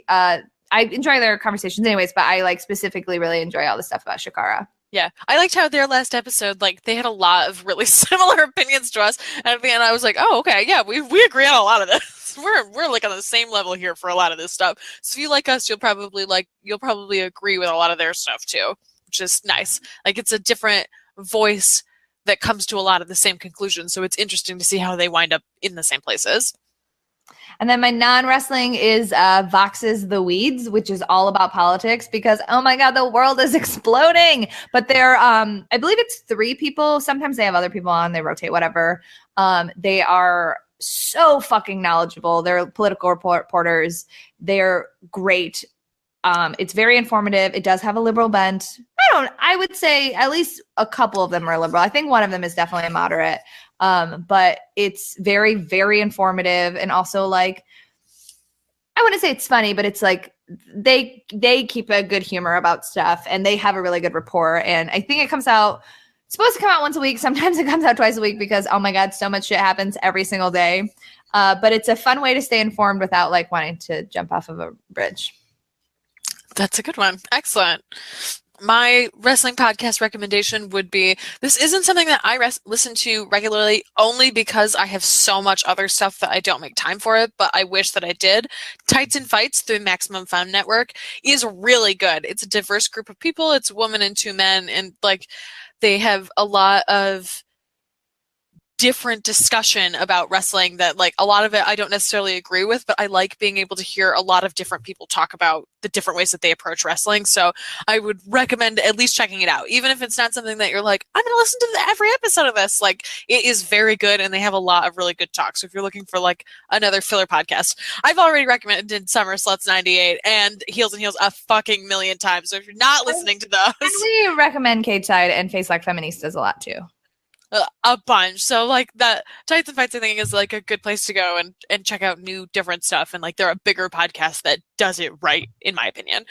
I enjoy their conversations anyways, but I specifically really enjoy all the stuff about Shakara. Yeah. I liked how their last episode, they had a lot of really similar opinions to us. And at the end I was like, oh, okay, yeah, we agree on a lot of this. We're on the same level here for a lot of this stuff. So if you like us, you'll probably agree with a lot of their stuff too, which is nice. It's a different voice that comes to a lot of the same conclusions. So it's interesting to see how they wind up in the same places. And then my non-wrestling is Vox's The Weeds, which is all about politics because, oh my God, the world is exploding. But they're, I believe it's 3 people. Sometimes they have other people on, they rotate, whatever. They are so fucking knowledgeable. They're political reporters. They're great. It's very informative. It does have a liberal bent. I would say at least a couple of them are liberal. I think one of them is definitely a moderate. But it's very, very informative. And also I wouldn't say it's funny, but it's they keep a good humor about stuff and they have a really good rapport. And I think it's supposed to come out once a week. Sometimes it comes out twice a week because, oh my God, so much shit happens every single day. But it's a fun way to stay informed without wanting to jump off of a bridge. That's a good one. Excellent. My wrestling podcast recommendation would be, this isn't something that I listen to regularly only because I have so much other stuff that I don't make time for it, but I wish that I did. Tights and Fights through Maximum Fun Network is really good. It's a diverse group of people. It's a woman and 2 men, and they have a lot of different discussion about wrestling that like a lot of it I don't necessarily agree with, but I like being able to hear a lot of different people talk about the different ways that they approach wrestling. So I would recommend at least checking it out, even if it's not something that you're like, I'm going to listen to every episode of this. Like, it is very good, and they have a lot of really good talks. So if you're looking for like another filler podcast, I've already recommended Summer Sluts 98 and Heels and Heels a fucking million times. So if you're not listening to those, and we recommend Cage Side and Face Like Feministas a lot too. A bunch. So like that Tights and Fights I think is like a good place to go and check out new different stuff, and like they're a bigger podcast that does it right in my opinion.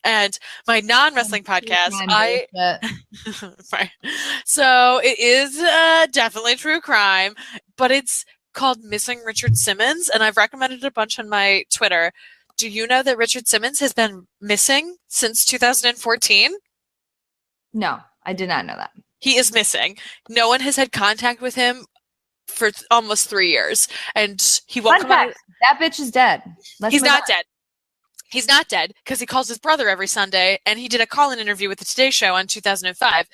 And my non-wrestling podcast right. So it is definitely true crime, but it's called Missing Richard Simmons, and I've recommended it a bunch on my Twitter. Do you know that Richard Simmons has been missing since 2014? No, I did not know that. He is missing. No one has had contact with him for almost 3 years, and he won't come out. That bitch is dead. He's not dead. He's not dead because he calls his brother every Sunday, and he did a call-in interview with the Today Show in 2005.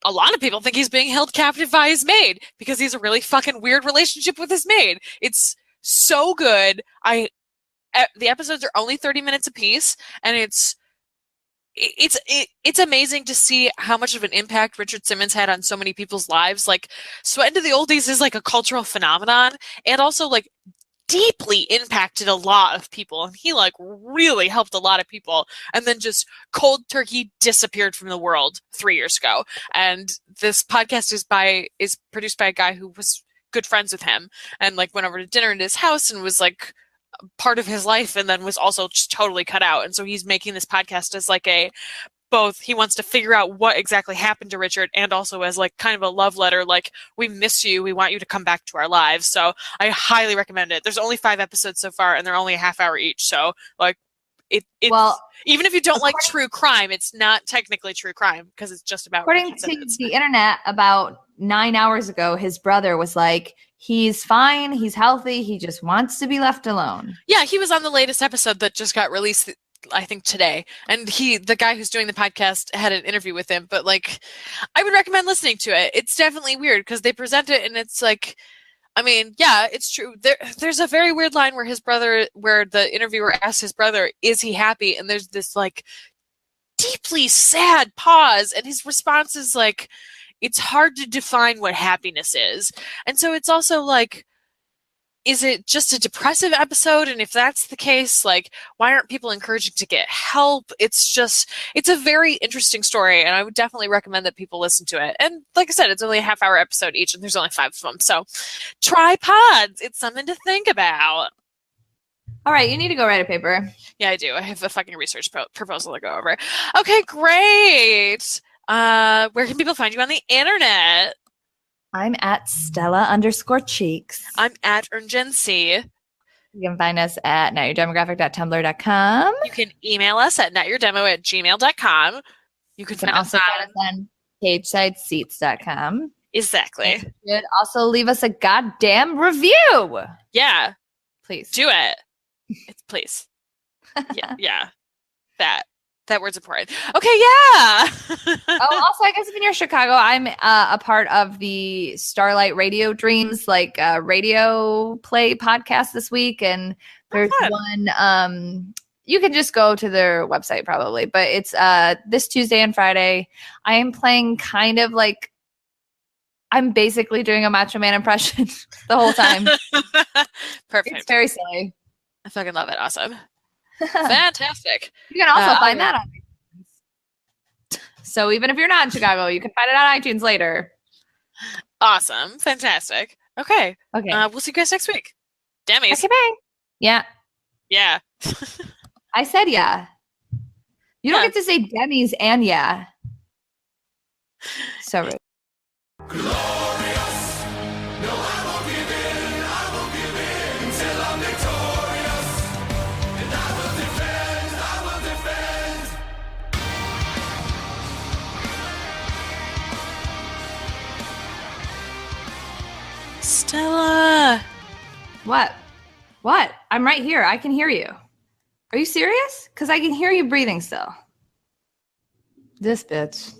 A lot of people think he's being held captive by his maid because he's a really fucking weird relationship with his maid. It's so good. The episodes are only 30 minutes apiece, and it's amazing to see how much of an impact Richard Simmons had on so many people's lives. Like, Sweat Into the Oldies is like a cultural phenomenon, and also like deeply impacted a lot of people. And he like really helped a lot of people, and then just cold turkey disappeared from the world 3 years ago. And this podcast is produced by a guy who was good friends with him, and like went over to dinner at his house and was like part of his life, and then was also just totally cut out. And so he's making this podcast as like both he wants to figure out what exactly happened to Richard, and also as like kind of a love letter, like, we miss you, we want you to come back to our lives. So I highly recommend it. There's only 5 episodes so far, and they're only a half hour each. So like even if you don't like true crime, it's not technically true crime because it's just about according to the internet. About 9 hours ago, his brother was like, he's fine, he's healthy, he just wants to be left alone. Yeah, he was on the latest episode that just got released, I think today. And the guy who's doing the podcast had an interview with him, but like, I would recommend listening to it. It's definitely weird because they present it and it's like, I mean, yeah, it's true. There's a very weird line where the interviewer asks his brother, is he happy? And there's this like deeply sad pause, and his response is like, it's hard to define what happiness is. And so it's also like, is it just a depressive episode? And if that's the case, like, why aren't people encouraged to get help? It's a very interesting story, and I would definitely recommend that people listen to it. And like I said, it's only a half hour episode each, and there's only 5 of them. So try pods. It's something to think about. All right, you need to go write a paper. Yeah, I do. I have a fucking research proposal to go over. Okay, great. Where can people find you on the internet? I'm at Stella_Cheeks. I'm at ErnGenC. You can find us at notyourdemographic.tumblr.com. You can email us at notyourdemo@gmail.com. You can also find us on cagesideseats.com. Exactly. And you should also leave us a goddamn review. Yeah. Please. Do it. Please. Yeah. That word's important. Okay, yeah. Also, I guess if you're Chicago, I'm a part of the Starlight Radio Dreams, like radio play podcast this week. And there's one, you can just go to their website probably, but it's this Tuesday and Friday. I am playing kind of like, I'm basically doing a Macho Man impression the whole time. Perfect. It's very silly. I fucking love it. Awesome. Fantastic. You can also find that on iTunes. So even if you're not in Chicago, you can find it on iTunes later. Awesome. Fantastic. Okay. We'll see you guys next week. Demis. Okay, bye. Yeah. Yeah. I said yeah. You don't get to say Demis and yeah. So rude. Glorious. No, I won't give in until I'm victorious. And I will defend. Stella. What? I'm right here. I can hear you. Are you serious? Because I can hear you breathing still. This bitch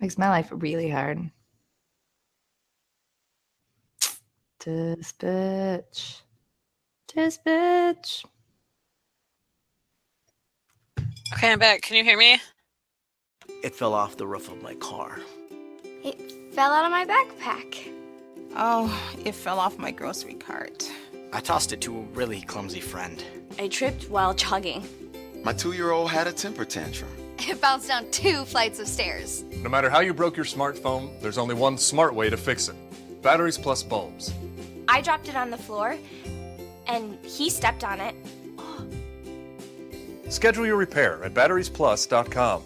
makes my life really hard. Tis bitch. Tis bitch. Okay, I'm back. Can you hear me? It fell off the roof of my car. It fell out of my backpack. Oh, it fell off my grocery cart. I tossed it to a really clumsy friend. I tripped while jogging. My 2-year-old had a temper tantrum. It bounced down 2 flights of stairs. No matter how you broke your smartphone, there's only one smart way to fix it. Batteries plus bulbs. I dropped it on the floor, and he stepped on it. Schedule your repair at batteriesplus.com.